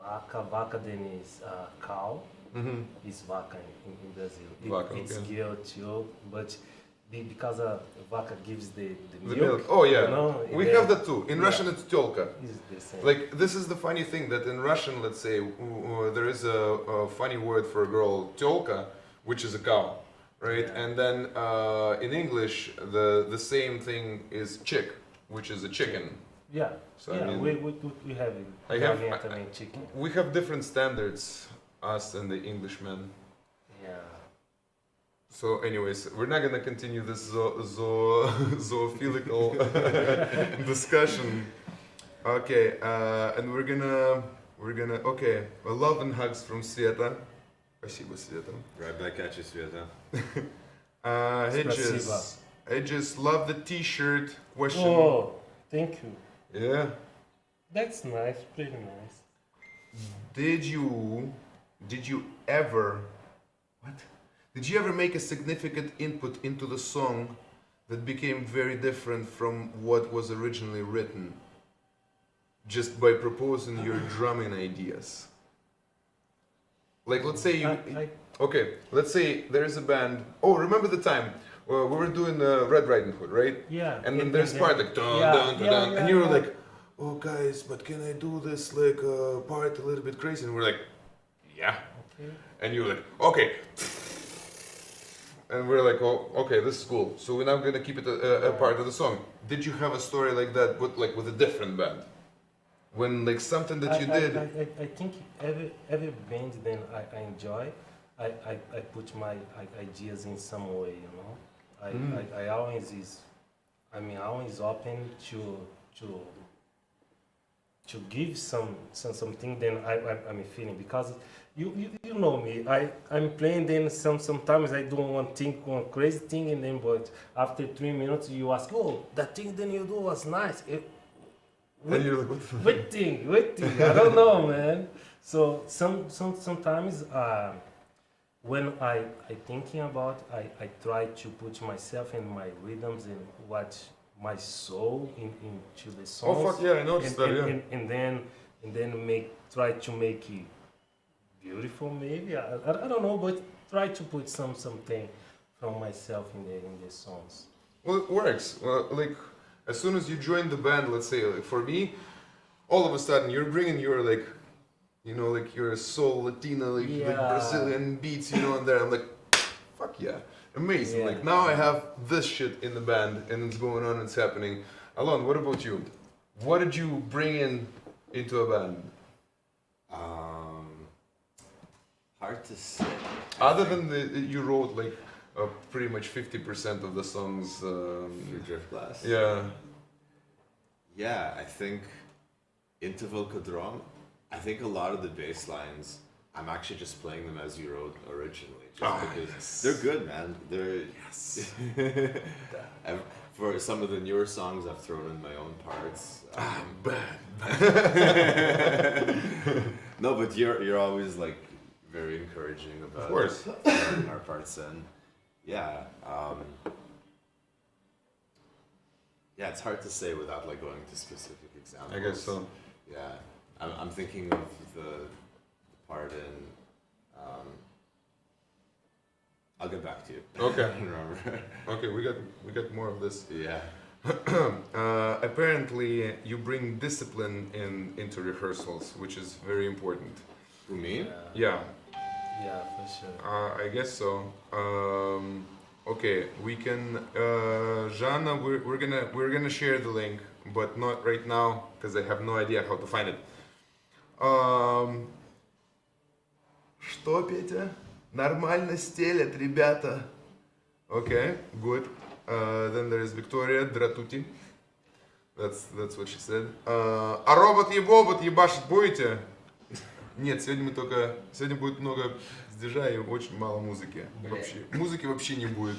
vaca, then is cow. Mhm. Is vaca in Brazil. Vaca, It's okay. girl too, but because vaca gives the The milk. milk. Oh yeah, you know, we then have that too. In Yeah. Russian, it's tёлка. It's the same. Like this is the funny thing that in Russian, let's say, there is a funny word for a girl, tёлка, which is a cow, right? Yeah. And then in English, the same thing is chick, which is a chicken. Yeah. So, I yeah, mean, we have it. I have- Galinha chicken. We have different standards, us and the Englishmen. Yeah. So, anyways, we're not gonna continue this zoophilical discussion. Okay, and we're gonna okay. Love and hugs from Sveta. Спасибо, Sveta. Right back at you, Sveta. Спасибо. I just love the T-shirt. Question. Oh, thank you. Yeah. That's nice, pretty nice. Did you ever make a significant input into the song that became very different from what was originally written just by proposing your drumming ideas? Like let's say you okay, let's say there's a band. Oh, remember the time we were doing Red Riding Hood, right? Yeah. And then there's part like dun, dun, dun, dun, and you were like, "Oh guys, but can I do this like part a little bit crazy?" And we're like, "Yeah." Okay. And you were like, "Okay." And we're like, "Oh, okay, this is cool. So we're now gonna keep it a part of the song." Did you have a story like that, but like with a different band? When like something that you did. I think every band then I enjoy, I put my ideas in some way, you know. I always open to give something then I'm feeling because you know me. I'm playing then sometimes I do one crazy thing and then but after 3 minutes you ask, oh, that thing then you do was nice. And you're like, "What the fuck?" What thing? I don't know, man. So sometimes when I thinking about, I try to put myself in my rhythms and what my soul into the songs. Oh fuck yeah, I noticed that. Yeah. And then try to make it beautiful. Maybe I don't know, but try to put something from myself in the songs. Well, it works. Well, like as soon as you join the band, let's say, like for me, all of a sudden you're bringing your like, you know, like your soul Latina, like Brazilian beats, you know, and there I'm like, fuck yeah, amazing. Yeah. Like now I have this shit in the band and it's going on, it's happening. Alon, what about you? What did you bring into a band? Hard to say. Other than you wrote like pretty much 50% of the songs. For Drift Glass. Yeah. Yeah, I think interval drum, I think a lot of the bass lines, I'm actually just playing them as you wrote originally. Just because they're good, man. They're for some of the newer songs, I've thrown in my own parts. No, but you're always like very encouraging about Of course. throwing our parts in. Yeah. Yeah, it's hard to say without like going to specific examples. I guess so. Yeah, I'm thinking of the part in. I'll get back to you. Okay. Remember? Okay, we got more of this. Yeah. Apparently, you bring discipline into rehearsals, which is very important. Who, me? Yeah, Yeah, for sure. I guess so. Okay, we can. Жанна, we're gonna share the link, but not right now because I have no idea how to find it. Что, Петя? Нормально стелят, ребята. Okay, good. Then there is Victoria Dratути. That's what she said. А робот ебашить будете? Нет, сегодня будет много сдержа и очень мало музыки. Музыки вообще не будет.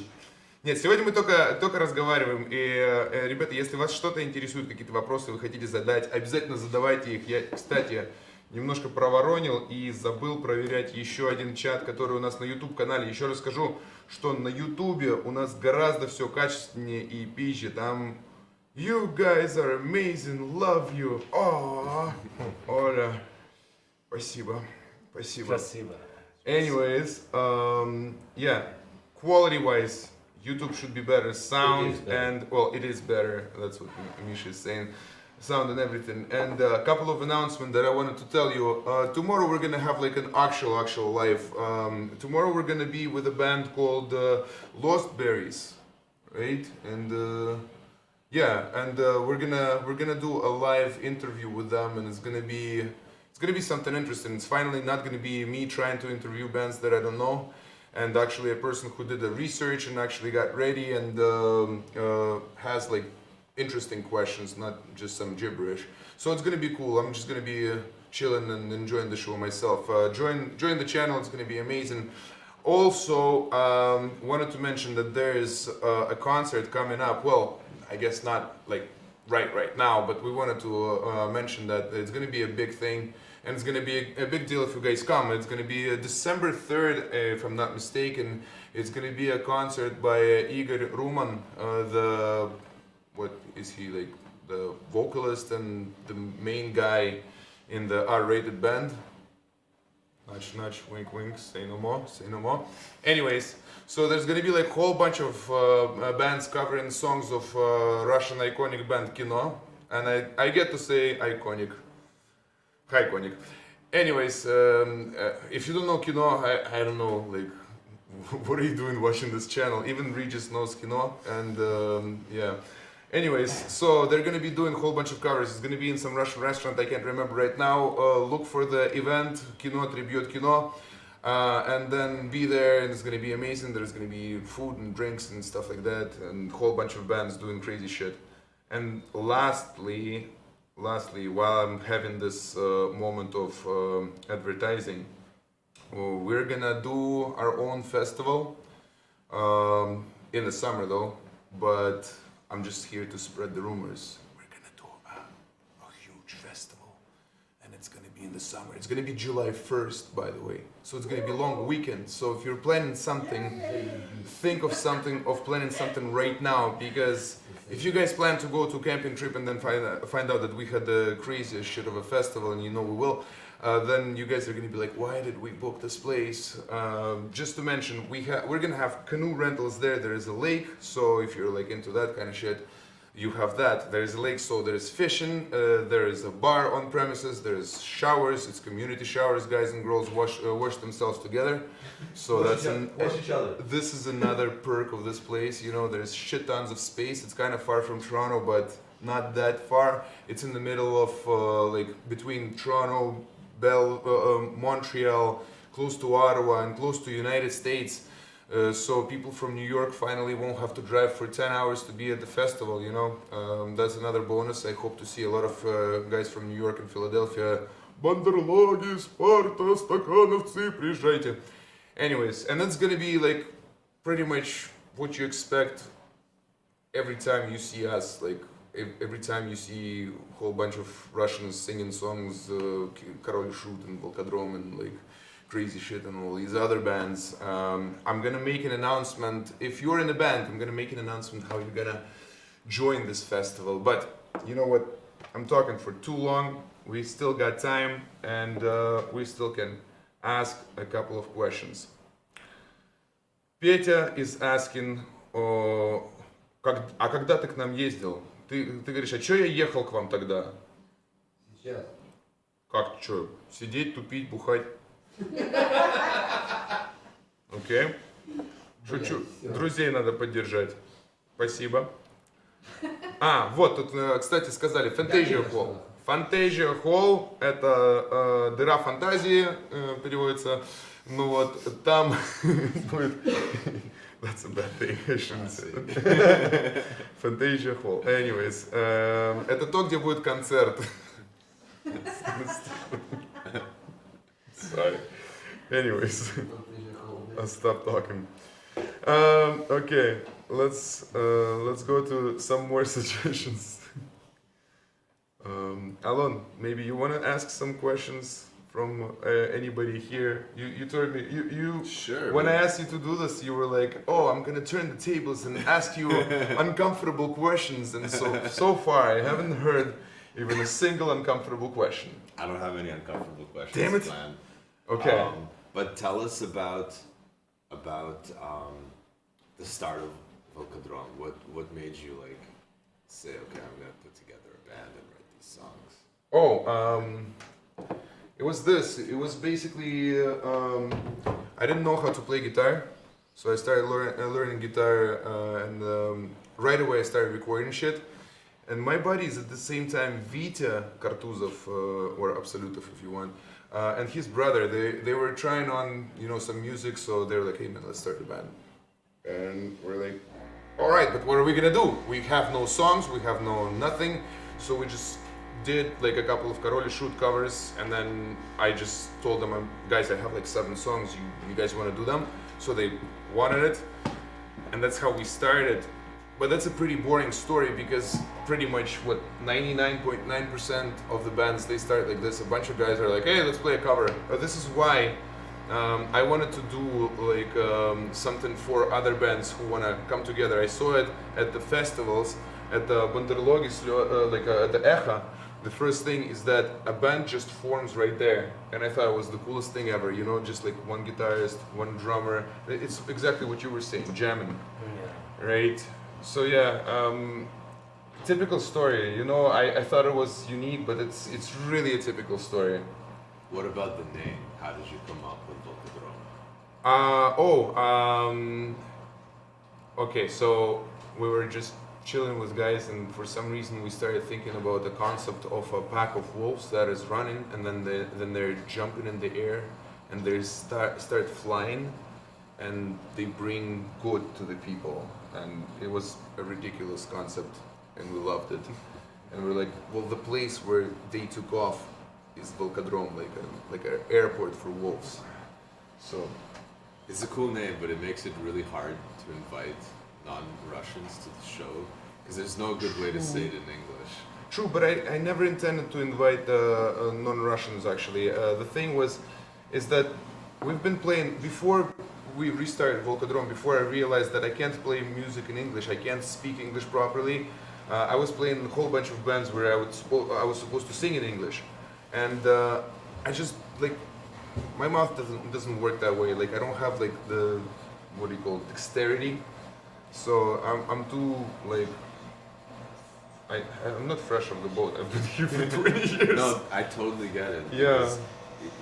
Нет, сегодня мы только разговариваем. И, ребята, если вас что-то интересует, какие-то вопросы вы хотите задать, обязательно задавайте их. Я, кстати, немножко проворонил и забыл проверять еще один чат, который у нас на YouTube-канале. Еще раз скажу, что на YouTube у нас гораздо все качественнее и пизже. Там You guys are amazing, love you. О, Оля, спасибо. Спасибо. Anyways, yeah, quality-wise, YouTube should be better. Sound and, well, it is better. That's what Misha is saying. Sound and everything. And a couple of announcements that I wanted to tell you. Tomorrow we're gonna have like an actual live. Tomorrow we're gonna be with a band called Lost Berries, right? And yeah, and we're gonna do a live interview with them, and it's gonna be something interesting. It's finally not gonna be me trying to interview bands that I don't know, and actually a person who did the research and actually got ready and has like interesting questions, not just some gibberish. So it's gonna be cool. I'm just gonna be chilling and enjoying the show myself. Join the channel. It's gonna be amazing. Also, wanted to mention that there is a concert coming up. Well, I guess not like right now, but we wanted to mention that it's gonna be a big thing. And it's going to be a big deal if you guys come. It's going to be December 3rd, if I'm not mistaken. It's going to be a concert by Igor Ruman, what is he, like, the vocalist and the main guy in the R-rated band. Nudge, nudge, wink, wink, say no more. Anyways, so there's going to be like a whole bunch of bands covering songs of Russian iconic band Kino. And I get to say iconic. Iconic. Anyways, if you don't know Kino, I don't know, like, what are you doing watching this channel? Even Regis knows Kino, and yeah. Anyways, so they're gonna be doing a whole bunch of covers. It's gonna be in some Russian restaurant, I can't remember right now. Look for the event, Kino, Tribute Kino, and then be there, and it's gonna be amazing. There's gonna be food and drinks and stuff like that, and a whole bunch of bands doing crazy shit. And lastly, while I'm having this moment of advertising, we're gonna do our own festival in the summer though, but I'm just here to spread the rumors. We're gonna do a huge festival, and it's gonna be in the summer. It's gonna be July 1st, by the way, so it's gonna be a long weekend. So if you're planning something, think of planning something right now, because if you guys plan to go to a camping trip and then find out that we had the craziest shit of a festival, and you know we will, then you guys are gonna be like, why did we book this place? Just to mention, we're gonna have canoe rentals there. There is a lake, so if you're like into that kind of shit, you have that. There is a lake, so there is fishing. There is a bar on premises. There is showers. It's community showers. Guys and girls wash themselves together. So Wash each other. this is another perk of this place. You know, there's shit tons of space. It's kind of far from Toronto, but not that far. It's in the middle of like between Toronto, Montreal, close to Ottawa, and close to United States. So people from New York finally won't have to drive for 10 hours to be at the festival, you know. That's another bonus. I hope to see a lot of guys from New York and Philadelphia. Бандерлоги, Спарта, стакановцы, приезжайте. Anyways, and that's gonna be like pretty much what you expect every time you see us. Like every time you see a whole bunch of Russians singing songs, Король и Шут and Volkodrom and like crazy shit and all these other bands. I'm gonna make an announcement. If you're in a band, I'm gonna make an announcement how you're gonna join this festival. But you know what? I'm talking for too long. We still got time, and we still can ask a couple of questions. Петя is asking, а когда ты к нам ездил? Ты говоришь, а чё я ехал к вам тогда? Сейчас. Как чё? Сидеть, тупить, бухать? Окей. Шучу. Друзей надо поддержать. Спасибо. Вот тут, кстати, сказали Fantasia Hall. Fantasia Hall — это дыра фантазии, переводится. Ну вот, там будет... That's a bad thing, I shouldn't say that. Fantasia Hall. Anyways, это то, где будет концерт. Sorry. Anyways, I'll stop talking. Okay, let's go to some more suggestions. Alon, maybe you want to ask some questions from anybody here? You told me you Sure. when man. I asked you to do this, you were like, "Oh, I'm gonna turn the tables and ask you uncomfortable questions." And so far, I haven't heard even a single uncomfortable question. I don't have any uncomfortable questions Damn it. planned. Okay. But tell us about the start of Volkodrom. What made you like say, okay, I'm gonna put together a band and write these songs? It was this. It was basically I didn't know how to play guitar, so I started learning guitar, and right away I started recording shit. And my buddies at the same time, Vitya Kartuzov, or Absolutov if you want, and his brother, they were trying on some music, so they were like, hey man, let's start a band. And we're like, all right, but what are we gonna do? We have no songs, we have no nothing, so we just did like a couple of Король и Шут covers, and then I just told them, guys, I have like 7 songs, you guys want to do them? So they wanted it, and that's how we started. But that's a pretty boring story, because pretty much 99.9% of the bands, they start like this. A bunch of guys are like, hey, let's play a cover. This is why I wanted to do like something for other bands who want to come together. I saw it at the festivals, at the Бандерлоги, at the Echa. The first thing is that a band just forms right there, and I thought it was the coolest thing ever, just like one guitarist, one drummer. It's exactly what you were saying, jamming, right? So yeah, typical story. I thought it was unique, but it's really a typical story. What about the name? How did you come up with Volkodrom? Okay, so we were just chilling with guys, and for some reason we started thinking about the concept of a pack of wolves that is running, and then they're jumping in the air, and they start flying, and they bring good to the people. And it was a ridiculous concept, and we loved it. And we're like, well, the place where they took off is Volkodrom, like an airport for wolves. So It's a cool name, but it makes it really hard to invite non-Russians to the show, because there's no good way to say it in English. true, but I never intended to invite non-Russians actually. The thing is that we've been playing before we restarted Volkodrom. Before I realized that I can't play music in English, I can't speak English properly. I was playing a whole bunch of bands where I was supposed to sing in English, and I just like my mouth doesn't work that way. Like I don't have like the dexterity. So I'm too like I'm not fresh off the boat. I've been here for 20 years. No, I totally get it. Yeah. because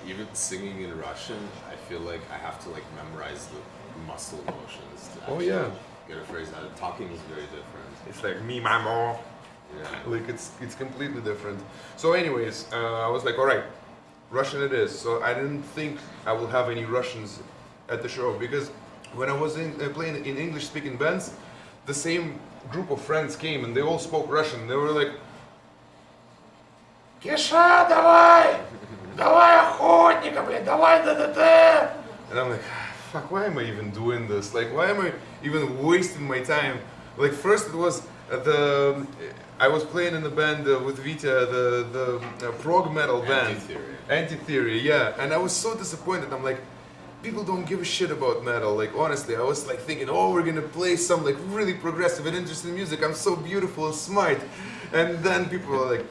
Even singing in Russian, I feel like I have to like memorize the muscle motions to actually get a phrase out. Talking is very different. It's like me, mama. Yeah. Like it's completely different. So anyways, I was like, all right, Russian it is. So I didn't think I will have any Russians at the show, because when I was playing in English-speaking bands, the same group of friends came and they all spoke Russian. They were like, Киша, давай! Давай охотника, блин, давай ДДТ! And I'm like, fuck, why am I even doing this? Like, why am I even wasting my time? Like, first it was I was playing in the band with Vita, the prog metal band. Anti-Theory, yeah. And I was so disappointed. I'm like, people don't give a shit about metal. Like, honestly, I was like thinking, oh, we're gonna play some like really progressive and interesting music. I'm so beautiful and smart. And then people were like,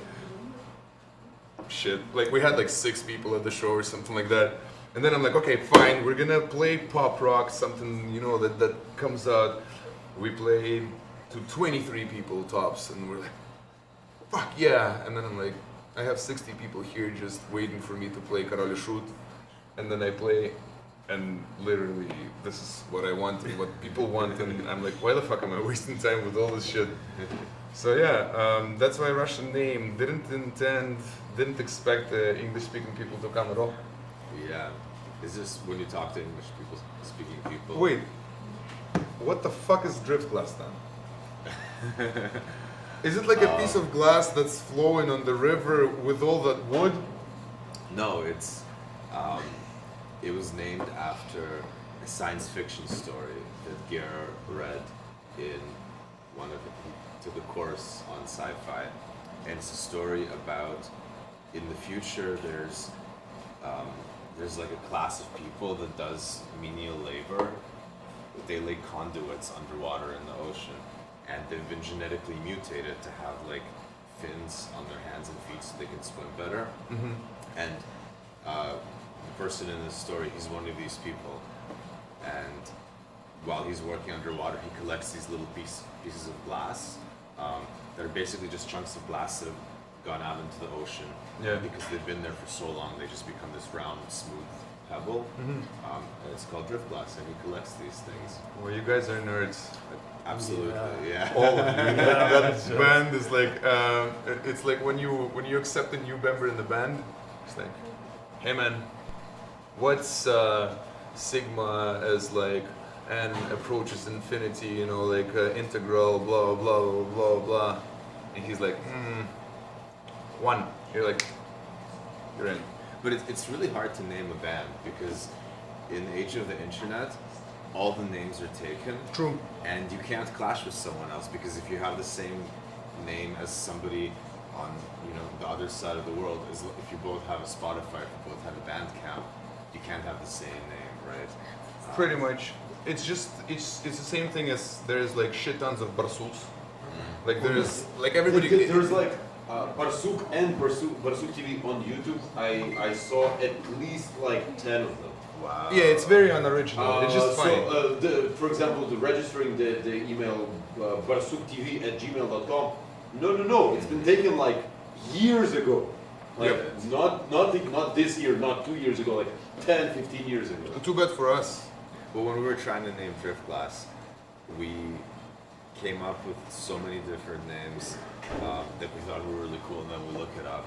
shit. Like, we had like 6 people at the show or something like that. And then I'm like, okay, fine, we're gonna play pop rock, something, you know, that comes out. We played to 23 people tops, and we're like, fuck yeah. And then I'm like, I have 60 people here just waiting for me to play Король и Шут. And then I play, and literally, this is what I want and what people want, and I'm like, why the fuck am I wasting time with all this shit? So yeah, that's my Russian name. Didn't expect the English-speaking people to come at all. Yeah. It's just when you talk to English people, speaking people. Wait, what the fuck is drift glass then? Is it like a piece of glass that's flowing on the river with all that wood? No, it's it was named after a science fiction story that Gare read in one of took a course on sci-fi, and it's a story about in the future there's like a class of people that does menial labor. They lay conduits underwater in the ocean, and they've been genetically mutated to have like fins on their hands and feet so they can swim better. Mm-hmm. And the person in this story, he's one of these people, and while he's working underwater, he collects these little pieces of glass that are basically just chunks of glass that have gone out into the ocean. Yeah. Because they've been there for so long, they just become this round, smooth pebble. Mm-hmm. And it's called drift glass, and he collects these things. Well, you guys are nerds. Absolutely, yeah. All of you. That band is like, it's like when you accept a new member in the band, it's like, hey man, what's sigma as like n approaches infinity, you know, like integral, blah blah blah blah blah, and he's like, 1. You're like, you're in. But it's really hard to name a band because in the age of the internet, all the names are taken. True. And you can't clash with someone else because if you have the same name as somebody on, you know, the other side of the world, if you both have a Spotify, if you both have a Bandcamp, you can't have the same name, right? Pretty much. It's just it's the same thing as there's like shit tons of barsuks. Like there's like everybody. There's like Barsuk and Barsuk TV on YouTube. I saw at least like 10 of them. Wow. Yeah, it's very unoriginal. It's just funny. So, for example, registering the email barsuktv@gmail.com. No. It's been taken like years ago. Like Yep. not this year, not 2 years ago, like 10, 15 years ago. Too bad for us. But when we were trying to name Drift Glass, we came up with so many different names that we thought were really cool, and then we look it up,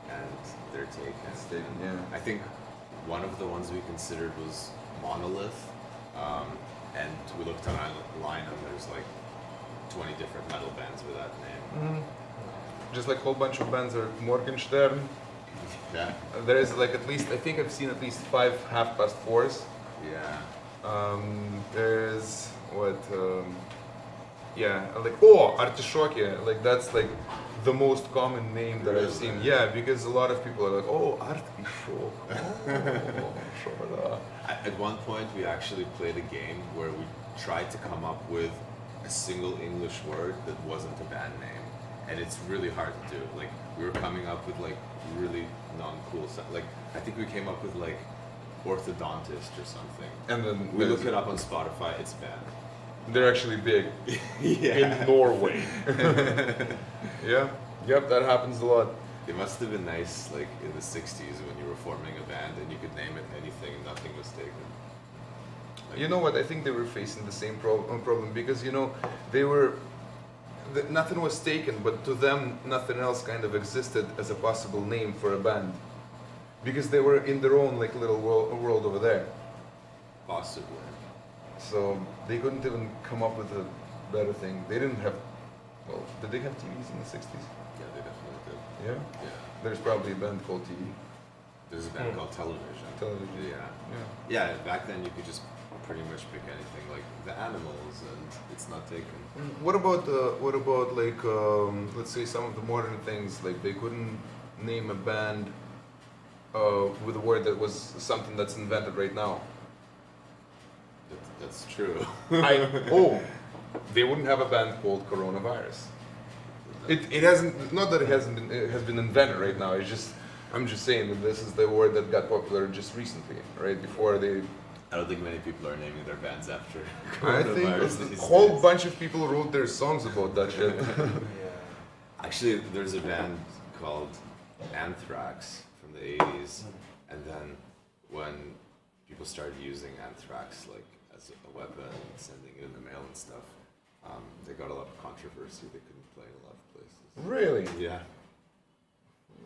and they're taken. Yeah. I think one of the ones we considered was Monolith, and we looked online, and there's like 20 different metal bands with that name. Just like a whole bunch of bands are Morgenstern. Yeah. There is like at least, I think I've seen at least 5 half-past-4s. Yeah. There's what? Like Artishoke. Like that's like the most common name that I've seen. Yeah, because a lot of people are like, oh, Artishoke. Oh, At one point, we actually played a game where we tried to come up with a single English word that wasn't a band name, and it's really hard to do. Like we were coming up with like really non-cool stuff. Like I think we came up with like orthodontist or something. And then We look it up on Spotify, it's bad. They're actually big Yeah. in Norway. Yeah. Yep, that happens a lot. It must have been nice, like in the 60s when you were forming a band and you could name it anything and nothing was taken. Like, You know what? I think they were facing the same problem because, you know, nothing was taken, but to them, nothing else kind of existed as a possible name for a band. Because they were in their own like little world over there. Possibly. So they couldn't even come up with a better thing. They didn't have. Well, did they have TVs in the 60s? Yeah, they definitely did. Yeah. Yeah. There's probably a band called TV. There's a band called Television. Television. Yeah. Yeah. Yeah, back then you could just pretty much pick anything, like the animals, and it's not taken. What about like let's say some of the modern things, like they couldn't name a band with a word that was something that's invented right now. That's true. They wouldn't have a band called Coronavirus. It hasn't, not that it hasn't been, it has been invented right now. It's just, I'm just saying that this is the word that got popular just recently, right before they. I don't think many people are naming their bands after I think coronavirus a these whole days. bunch of people wrote their songs about that shit. Actually, there's a band called Anthrax from the 80s, and then when people started using anthrax like as a weapon, sending it in the mail and stuff, they got a lot of controversy. They couldn't play in a lot of places. Really? Yeah.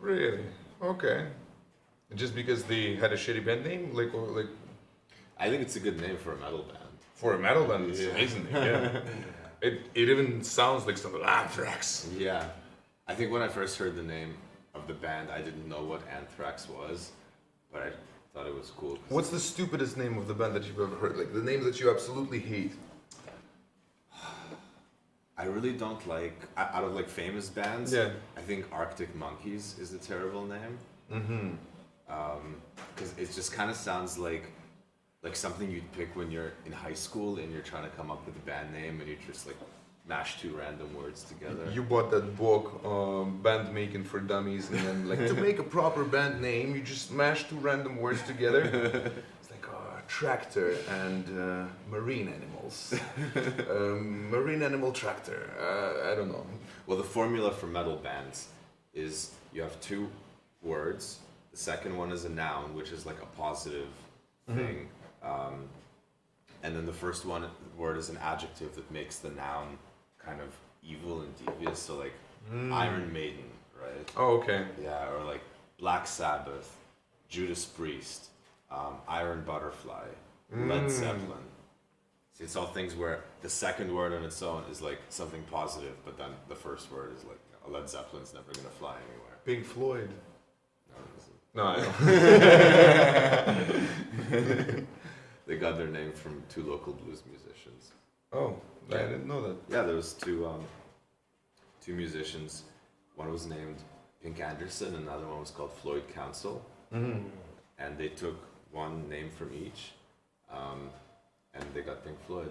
Really? Okay. Just because they had a shitty band name, like I think it's a good name for a metal band. for a metal band, it's Yeah. amazing. Yeah. It even sounds like something Anthrax. Yeah. I think when I first heard the name of the band, I didn't know what Anthrax was, but I thought it was cool. What's the stupidest name of the band that you've ever heard? Like the name that you absolutely hate. I really don't like, out of like famous bands, Yeah. I think Arctic Monkeys is a terrible name. Mm-hmm. Because it just kind of sounds like something you'd pick when you're in high school and you're trying to come up with a band name and you just like mash two random words together. You bought that book, Band Making for Dummies, and then like to make a proper band name, you just mash two random words together. It's like tractor and marine animals. Marine animal tractor. I don't know. Well, the formula for metal bands is you have two words. The second one is a noun, which is like a positive thing. And then the first word is an adjective that makes the noun kind of evil and devious. So like Iron Maiden, right? Oh, okay. Yeah, or like Black Sabbath, Judas Priest, Iron Butterfly, Led Zeppelin. See, it's all things where the second word on its own is like something positive, but then the first word is like Led Zeppelin's never gonna fly anywhere. Pink Floyd. No, it isn't. No, I know. They got their name from two local blues musicians. Oh, I didn't know that. Yeah, there was two musicians. One was named Pink Anderson, and another one was called Floyd Council. And they took one name from each, and they got Pink Floyd.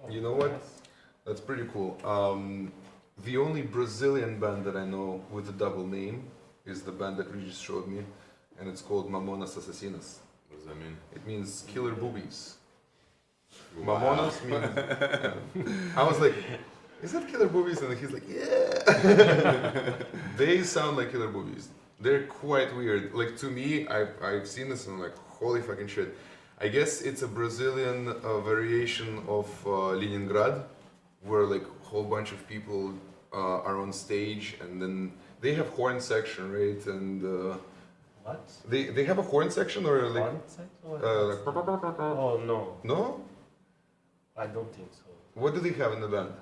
You know what? That's pretty cool. The only Brazilian band that I know with a double name is the band that Regis showed me, and it's called Mamonas Assassinas. What does that mean? It means killer boobies. Wow. Mamonas means. I was like, is that killer boobies? And he's like, yeah. They sound like killer boobies. They're quite weird. Like to me, I've seen this and I'm like, holy fucking shit. I guess it's a Brazilian variation of Leningrad, where like a whole bunch of people are on stage, and then they have horn section, right? And What? they have a horn section or like Horn section? like Oh no, no? I don't think so. What do they have in the band?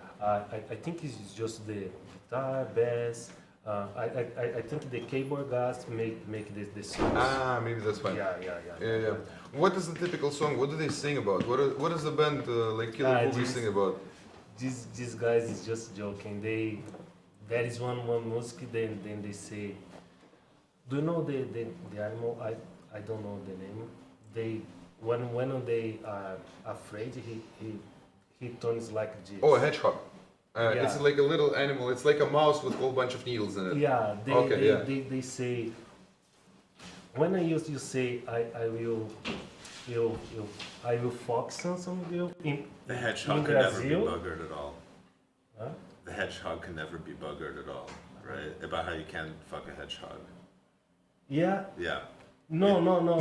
I think it's just the guitar, bass. I think the keyboard guys make the songs. Ah, maybe that's fine. Yeah. What is the typical song? What do they sing about? What does the band like Killer Boobies sing about? These guys is just joking. There is one music. Then they say, do you know the animal? I don't know the name. When they are afraid, he turns like this. Oh, a hedgehog. Yeah. It's like a little animal. It's like a mouse with a whole bunch of needles in it. Yeah, they say, when you say I will fox something in The hedgehog in can never be Brazil. buggered at all. Huh? The hedgehog can never be buggered at all, right? About how you can't fuck a hedgehog. Yeah. Yeah. No, but no.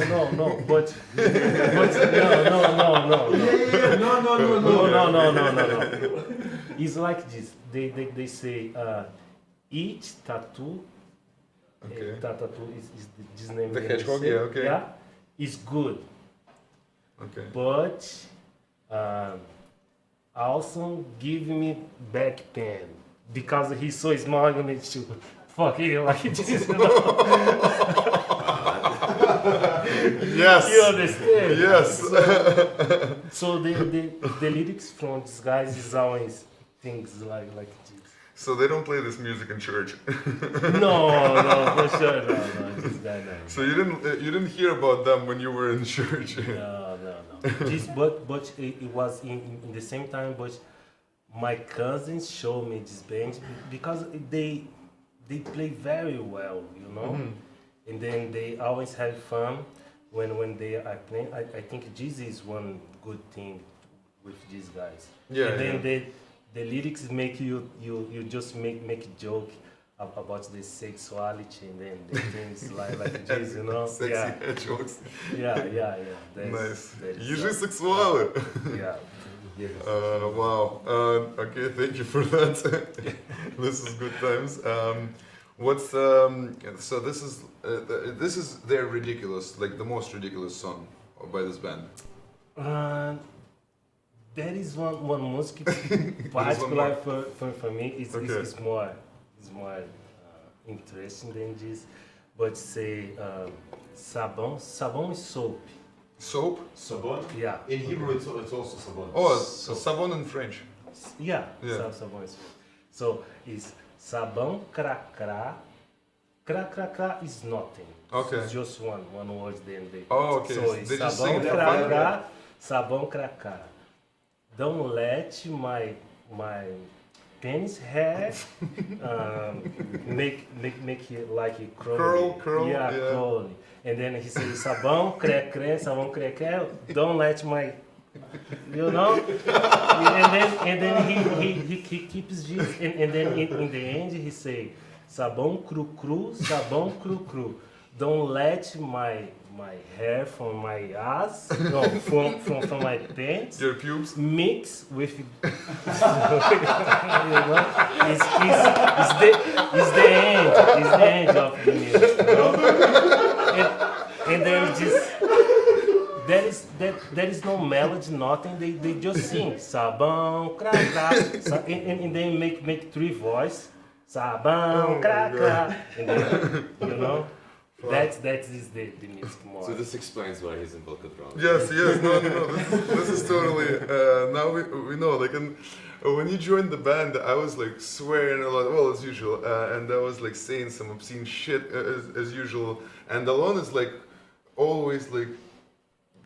It's like this. They say each tattoo. Okay. Tattoo is this name. The that they hedgehog, say, yeah, okay. Yeah, is good, Okay. but Also give me back pen because he's so small. I'm gonna to fuck it like this. You know? Yes. You understand? Yes. So the lyrics from these guys is always things like this. So they don't play this music in church. No, for sure, no, this guy no. So you didn't hear about them when you were in church. No. This, but it was in the same time. But my cousins showed me this band because they play very well, you know. Mm-hmm. And then they always have fun when they are playing. I think this is one good thing with these guys. Yeah. And then the lyrics make you just make a joke about the sexuality and then the things like this, you know. Sexy jokes. Yeah. Nice. That's, Ежи сексуалы. yeah. Yes. Wow. Okay, thank you for that. This is good times. What's so this is their ridiculous, like the most ridiculous song by this band. There is one music particular for me. It's more interesting than this, but say sabão is soap. Soap? Sabon? Yeah. In Hebrew, it's also sabon. Oh, savon in French. Yeah. Yeah. Sabão is soap. So it's sabão cracra. Cracra is nothing. Okay. It's just one word. Then they. Oh, okay. So it's They just sing sabão it for fun? cracra. Sabão cracra. Don't let my penis hair make it like a curly. Curl, yeah, yeah. curly. And then he says sabão crecre. Don't let my, you know. and then he keeps this. And then in the end he say sabão cru. Don't let my hair from my ass, no, from my pants, Your pubes? mix with, you know, it's the end of the music, you know? And then just, there is no melody, nothing, they just sing, sabão, cracra, and then make three voices, sabão, cracra, and then, you know? That is the music more. So this explains why he's in Volcadron. Yes, no. This is totally. Now we know. Like, when you joined the band, I was like swearing a lot. Well, as usual, and I was like saying some obscene shit as usual. And Alon is like always like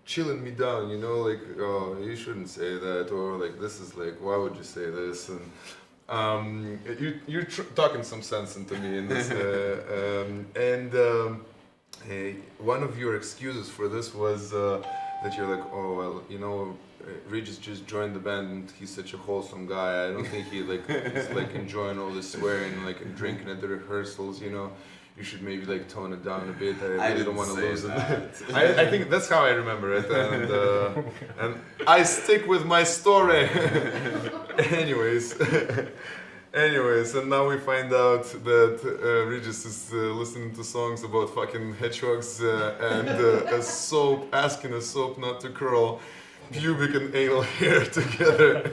chilling me down. You know, like, oh, you shouldn't say that, or like this is like, why would you say this? And you're talking some sense into me in this, one of your excuses for this was that you're like, oh well, you know, Regis just joined the band and he's such a wholesome guy. I don't think he like is like enjoying all this swearing like and drinking at the rehearsals. You know, you should maybe like tone it down a bit. I really don't want to lose it. I think that's how I remember it, and I stick with my story. Anyways, and now we find out that Regis is listening to songs about fucking hedgehogs and a soap, asking a soap not to curl pubic and anal hair together.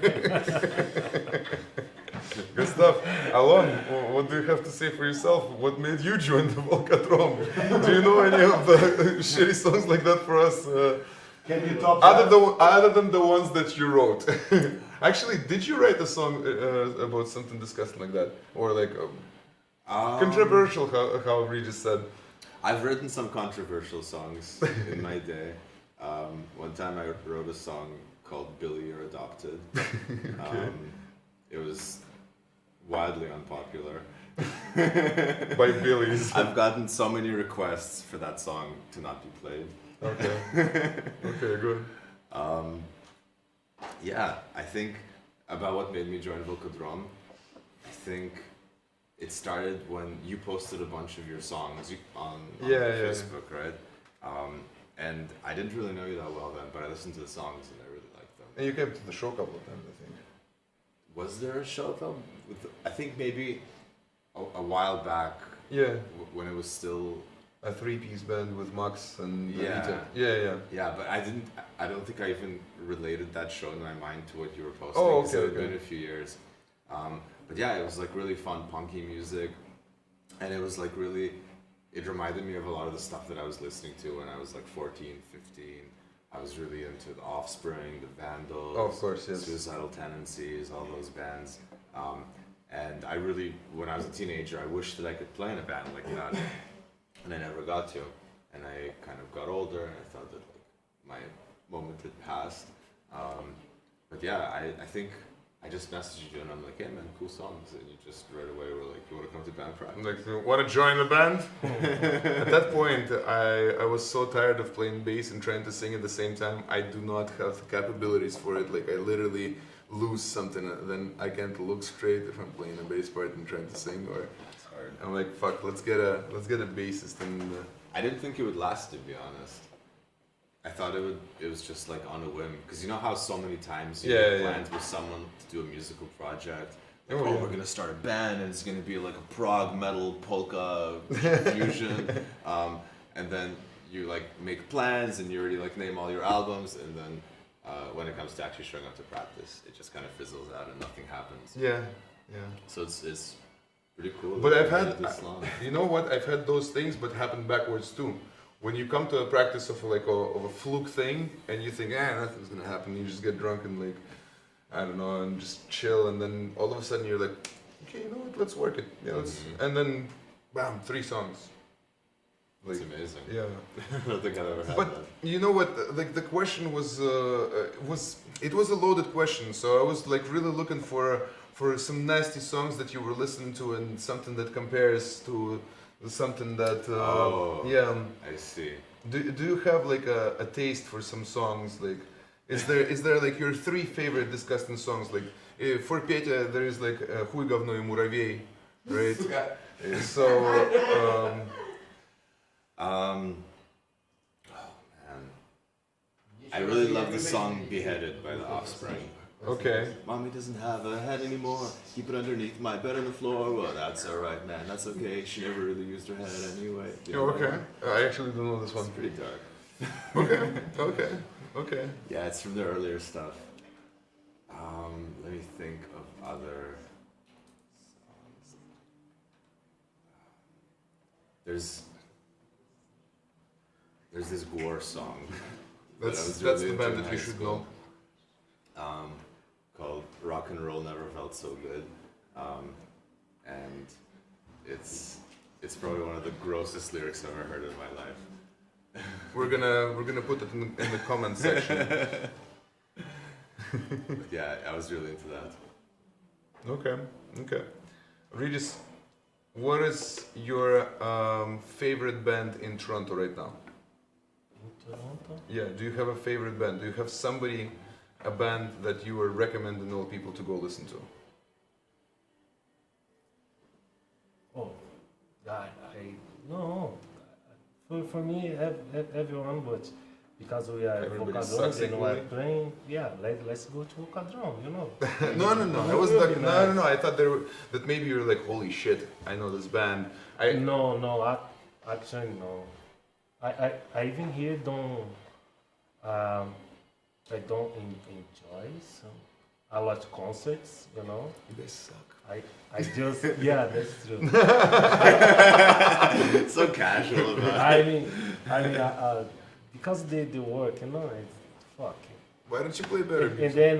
Good stuff. Alon, what do you have to say for yourself? What made you join the Volcadron? Do you know any of the shitty songs like that for us? Can you top Other than the ones that you wrote. Actually, did you write a song about something disgusting like that? Or like controversial, how Regis said? I've written some controversial songs in my day. One time I wrote a song called Billy You're Adopted. Okay. It was wildly unpopular. By Billy's. I've gotten so many requests for that song to not be played. Okay. Okay, good. Yeah, I think about what made me join Volcadron, I think it started when you posted a bunch of your songs on Facebook, right? And I didn't really know you that well then, but I listened to the songs and I really liked them. And you came to the show a couple of times, I think. Was there a show though? I think maybe a while back. Yeah. When it was still a three-piece band with Max and Yeah. Anita. Yeah. Yeah, but I don't think I even related that show in my mind to what you were posting. Oh, 'cause okay, it had okay. been a few years. But yeah, it was like really fun, punky music. And it was like really, it reminded me of a lot of the stuff that I was listening to when I was like 14, 15. I was really into the Offspring, the Vandals, Oh, of course, yes. Suicidal Tendencies, all those bands. And I really, when I was a teenager, I wished that I could play in a band like that. And I never got to. And I kind of got older and I thought that like my moment had passed. But yeah, I think I just messaged you and I'm like, hey man, cool songs. And you just right away were like, you want to come to band practice? Like, want to join the band? At that point, I was so tired of playing bass and trying to sing at the same time. I do not have the capabilities for it. Like, I literally lose something, and then I can't look straight if I'm playing a bass part and trying to sing. Or It's hard. I'm like, fuck, let's get a bassist. And I didn't think it would last, to be honest. I thought it was just like on a whim. Because you know how so many times you Yeah, make yeah. plans with someone to do a musical project. Like, Oh, oh, yeah. we're gonna start a band and it's gonna be like a prog metal polka fusion. And then you like make plans and you already like name all your albums, and then when it comes to actually showing up to practice, it just kind of fizzles out and nothing happens. yeah. So it's pretty cool. But that I've we had, did this long. you know what? I've had those things, but happen backwards too. When you come to a practice of like of a fluke thing, and you think, nothing's gonna happen. You just get drunk and like, I don't know, and just chill, and then all of a sudden you're like, okay, you know what? Let's work it. Yeah, let's. And then, bam, 3 songs. It's amazing. Yeah. I don't think I've ever had But that. you know what? Like the question was it was a loaded question. So I was like really looking for some nasty songs that you were listening to and something that compares to something that. Oh. Yeah. I see. Do you have like a taste for some songs? Like, is there like your 3 favorite disgusting songs? Like for Petya, there is like "Хуй, говно и муравей," right? So. Oh man, I really love the song "Beheaded" by the Offspring. Okay. Mommy doesn't have a head anymore. Keep it underneath my bed on the floor. Well, that's alright, man. That's okay. She never really used her head anyway. You know? Okay. I actually don't know this one. It's pretty dark. Okay. Yeah, it's from their earlier stuff. Let me think of other songs. There's this Gore song. that I was That's really the into band in that we high should school. know. Called "Rock and Roll Never Felt So Good," and it's probably one of the grossest lyrics I've ever heard in my life. We're gonna put it in the comment section. But yeah, I was really into that. Okay. Regis, what is your favorite band in Toronto right now? In Toronto? Yeah. Do you have a favorite band? Do you have somebody, a band that you would recommend all people to go listen to? Oh, I no. For me, everyone, but because we are Everybody vocadrons sucks and we are equally. playing, yeah, let's go to vocadron, you know. No. I was Really like, nice. no. I thought that maybe you're like, holy shit, I know this band. No, actually no. I even here don't I don't enjoy a lot of concerts, you know. You guys suck. I just yeah, that's true. So casual about it. I mean because they work, you know, it's fuck. Why don't you play better And music? then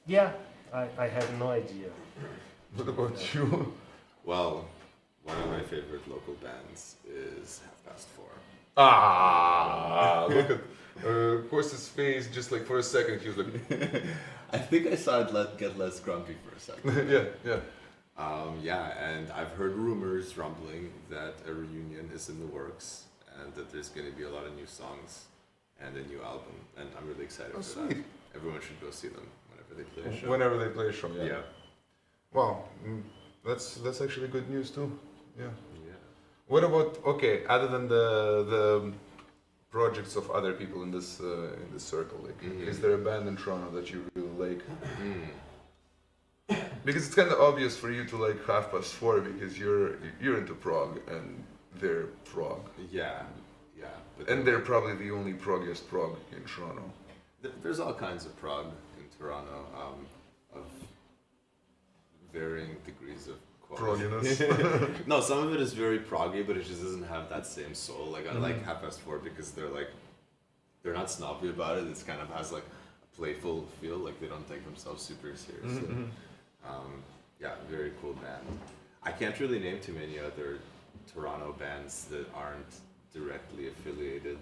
yeah, I have no idea. What about you? Well, one of my favorite local bands is 4:30. Look at Kost's face just like for a second. He was like, I think I saw it get less grumpy for a second. yeah. Yeah, and I've heard rumors rumbling that a reunion is in the works and that there's going to be a lot of new songs and a new album, and I'm really excited for sweet. that. Everyone should go see them whenever they play a show. Whenever they play a show, yeah. Yeah. Wow, that's actually good news too. Yeah. Yeah. What about other than the projects of other people in this circle? Like, is there a band in Toronto that you really like? Because it's kind of obvious for you to like 4:30 because you're into prog and they're prog. Yeah, yeah. But And they're probably the only proggiest prog in Toronto. there's all kinds of prog in Toronto, of varying degrees of quality. Progginess. No, some of it is very proggy, but it just doesn't have that same soul. Like I like Half Past Four because they're not snobby about it. It's kind of has like a playful feel. Like they don't take themselves super seriously. Yeah, very cool band. I can't really name too many other Toronto bands that aren't directly affiliated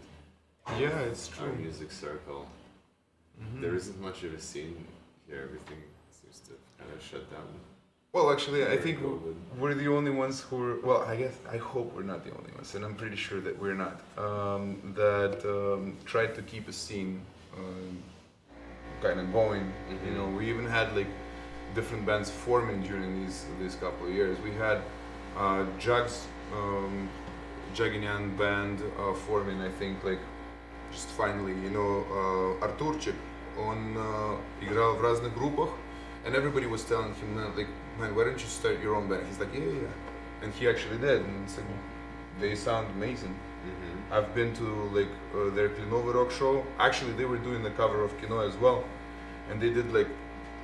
Yeah, it's with our true. music circle. There isn't much of a scene here. Everything seems to kind of shut down. Well, actually, I during think COVID. we're the only ones who are, well, I hope we're not the only ones, and I'm pretty sure that we're not, that tried to keep a scene kind of going. You know, we even had like different bands forming during these couple of years. We had Jag's Jaginian band forming, I think, like just finally, you know, Arturчик, он играл в разных группах, and everybody was telling him, like, man, why don't you start your own band? He's like, yeah. And he actually did, and it's like, they sound amazing. I've been to like their Klinovo rock show. Actually, they were doing the cover of Kino as well, and they did like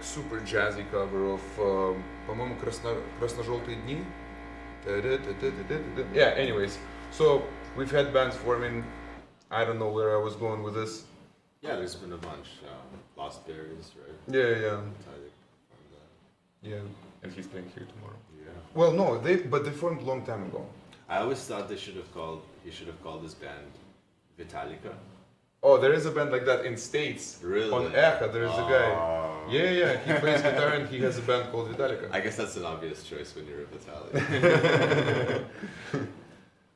super jazzy cover of, по-моему, красно-желтые дни. Yeah. Anyways, so we've had bands forming. I don't know where I was going with this. Yeah, there's been a bunch. Lost Berries, right? Yeah. Tyler from that. Yeah. And he's playing here tomorrow. Yeah. Well, no, they formed a long time ago. I always thought he should have called his band Vitalica. Oh, there is a band like that in States. Really? On Echa, there is a guy. Oh. Yeah, he plays guitar and he has a band called Vitalica. I guess that's an obvious choice when you're a Vitalic.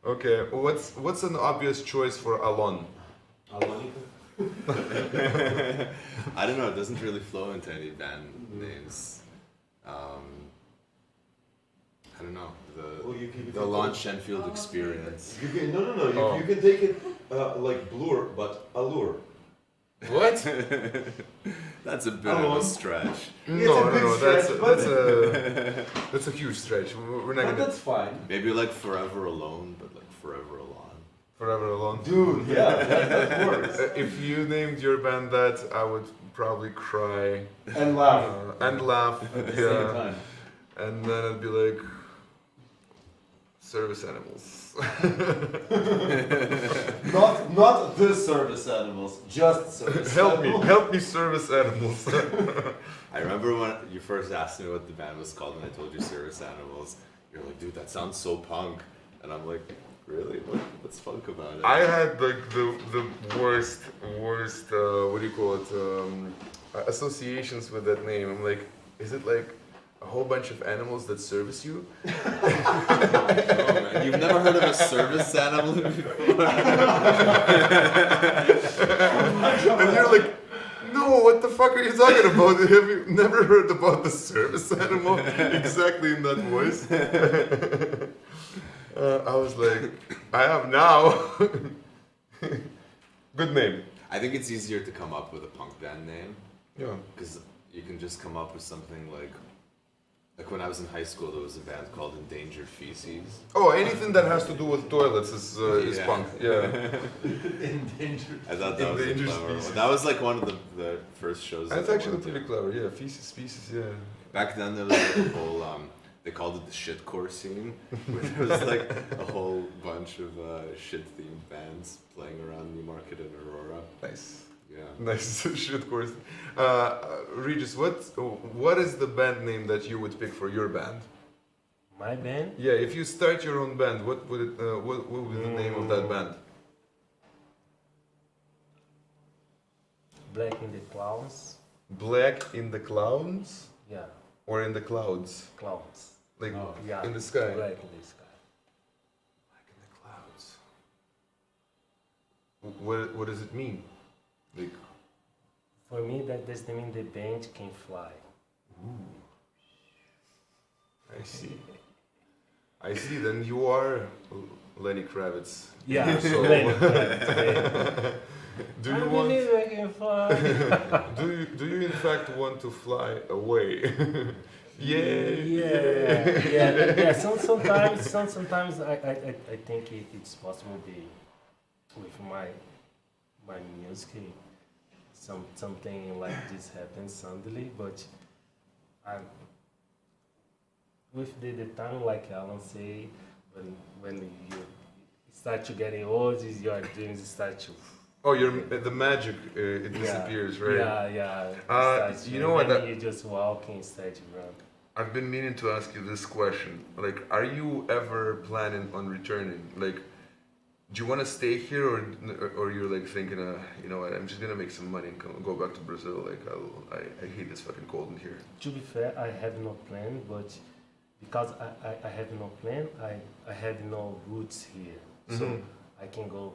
Okay, what's an obvious choice for Alon? I don't know. It doesn't really flow into any band names. I don't know. The Lon Shenfield experience. You can, no. Oh. You can take it like Blur, but Allure. What? That's a bit of a stretch. No, stretch, that's a huge stretch. We're not But gonna that's fine. Maybe like Forever Alone, but like Forever Alone. forever alone. Dude, yeah, that works. If you named your band that, I would probably cry And laugh and laugh. at the same time. And then I'd be like, service animals. Not the service animals, just service animals. help me, service animals. I remember when you first asked me what the band was called, and I told you Service Animals. You're like, dude, that sounds so punk. And I'm like, really? What's funk about it? I had like the worst, what do you call it, associations with that name. I'm like, is it like a whole bunch of animals that service you? Oh, man. You've never heard of a service animal before? And you're like, no, what the fuck are you talking about? Have you never heard about the service animal? Exactly in that voice. I was like, I have now. Good name. I think it's easier to come up with a punk band name, Yeah. because you can just come up with something like when I was in high school, there was a band called Endangered Feces. Oh, anything that has to do with toilets is Yeah. punk. Yeah. Endangered. I thought that was a Endangered clever one. Species. That was like one of the first shows. That's that I actually went to. pretty clever. Yeah, feces, species. Yeah. Back then there was like a whole, they called it the shitcore scene, where there was like a whole bunch of shit-themed bands playing around Newmarket and Aurora. Nice. Yeah. Nice shit course. Regis, what is the band name that you would pick for your band? My band? Yeah, if you start your own band, what would be the name of that band? Black in the Clowns. Black in the Clouds Yeah, or in the clouds? clowns. Like Yeah, in the sky? Black in the sky. Black in the clouds. What does it mean? Like, For me, that does mean the band can fly. I see. I see. Then you are Lenny Kravitz. Yeah, So- Lenny Kravitz. Do I you want? believe I can fly. Do you in fact want to fly away? Yeah. Sometimes I think it's possible with my music, something like this happens suddenly, but I'm with the time, like Alan say, when you start to getting old, your dreams start to. Oh, the magic, it disappears, right? Yeah. You know what? You just walk instead you run. I've been meaning to ask you this question. Like, are you ever planning on returning? Like, do you want to stay here, or you're like thinking, you know what, I'm just gonna make some money and go back to Brazil? Like, I hate this fucking cold in here. To be fair, I have no plan, but because I have no plan, I have no roots here, so I can go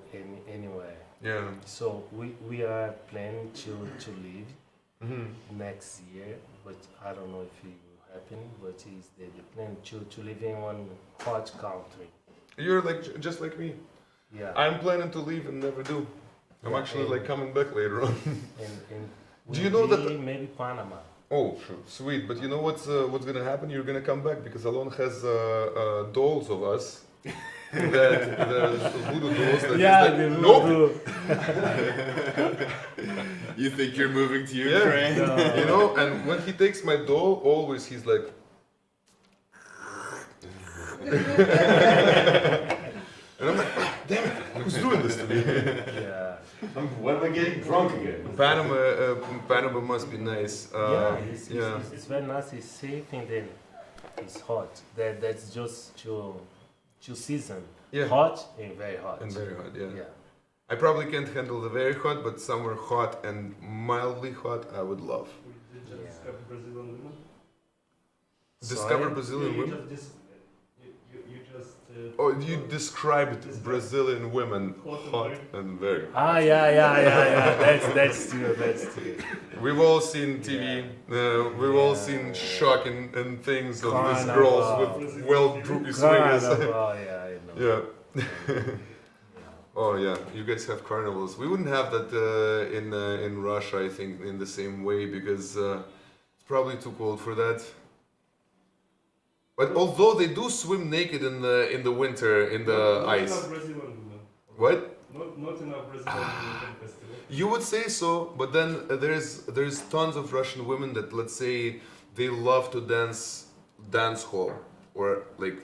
anywhere. Yeah. So we are planning to leave next year, but I don't know if it will happen. But it's the plan to live in one hot country. You're like just like me. Yeah. I'm planning to leave and never do. I'm actually like coming back later on. and Do you know that? Maybe Panama. Oh, sweet. But you know what's gonna happen? You're gonna come back because Alon has dolls of us. the voodoo dolls. That Yeah, like, nope. You think you're moving to Ukraine? Yeah. No. You know, and when he takes my doll, always he's like. And I'm like, damn it, who's doing this to me? Yeah. When am I getting drunk again? Panama must be nice. It's very nice. It's safe and then it's hot. That's just two season. Yeah. Hot and very hot. And very hot, yeah. Yeah. I probably can't handle the very hot, but somewhere hot and mildly hot, I would love. Yeah. Discover Brazilian women. Discover Sorry? Brazilian You women? just Oh, you described Brazilian women hot and very hot. Yeah. That's true. We've all seen TV, we've all seen shocking and things of these Carnival. girls with well droopy swingers. Yeah, I know. Yeah. Oh yeah, you guys have carnivals. We wouldn't have that in Russia, I think, in the same way because it's probably too cold for that. But although they do swim naked in the winter in the ice. Not Brazilian women. What? Not enough Brazilian women festival. You would say so, but then there's tons of Russian women that, let's say, they love to dance hall or like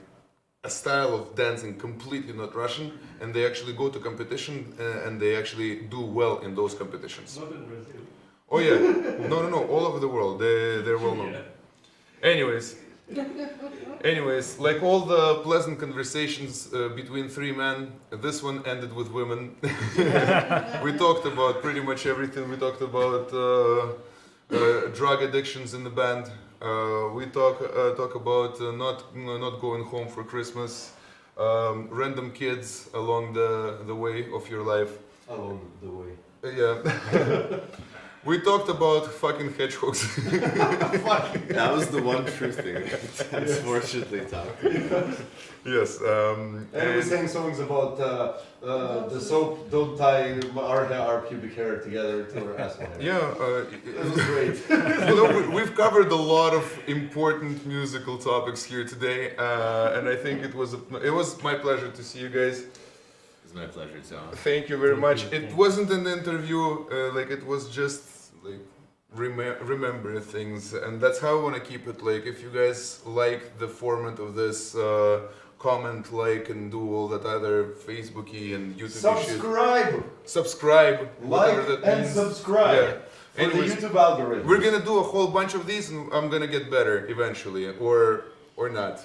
a style of dancing completely not Russian, and they actually go to competition and they actually do well in those competitions. Not in Brazil. Oh yeah, no, all over the world they're well known. Anyways, like all the pleasant conversations between three men, this one ended with women. We talked about pretty much everything. We talked about drug addictions in the band. We talk about not going home for Christmas, random kids along the way of your life. Along the way. Yeah. We talked about fucking hedgehogs. That was the one true thing. Unfortunately, talking. Yes. And we sang songs about the soap don't tie our pubic hair together to our asshole. Yeah. It was great. You know, we've covered a lot of important musical topics here today, and I think it was my pleasure to see you guys. It's my pleasure, Tom. Thank you very much. It wasn't an interview, like it was just like remember things, and that's how I want to keep it. Like if you guys like the format of this, comment, like, and do all that other Facebooky and YouTube shit. Subscribe, Like whatever that and means. subscribe. Yeah. For Anyways, the YouTube algorithm. we're gonna do a whole bunch of these, and I'm gonna get better eventually, or not.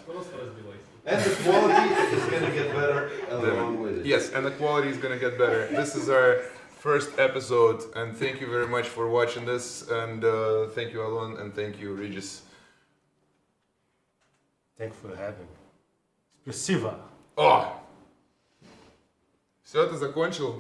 And the quality is going to get better along with it. Yes, and the quality is gonna get better. This is our first episode, and thank you very much for watching this, and thank you, Alon, and thank you, Regis. Thank you for having me. Спасибо. О! Все, ты закончил?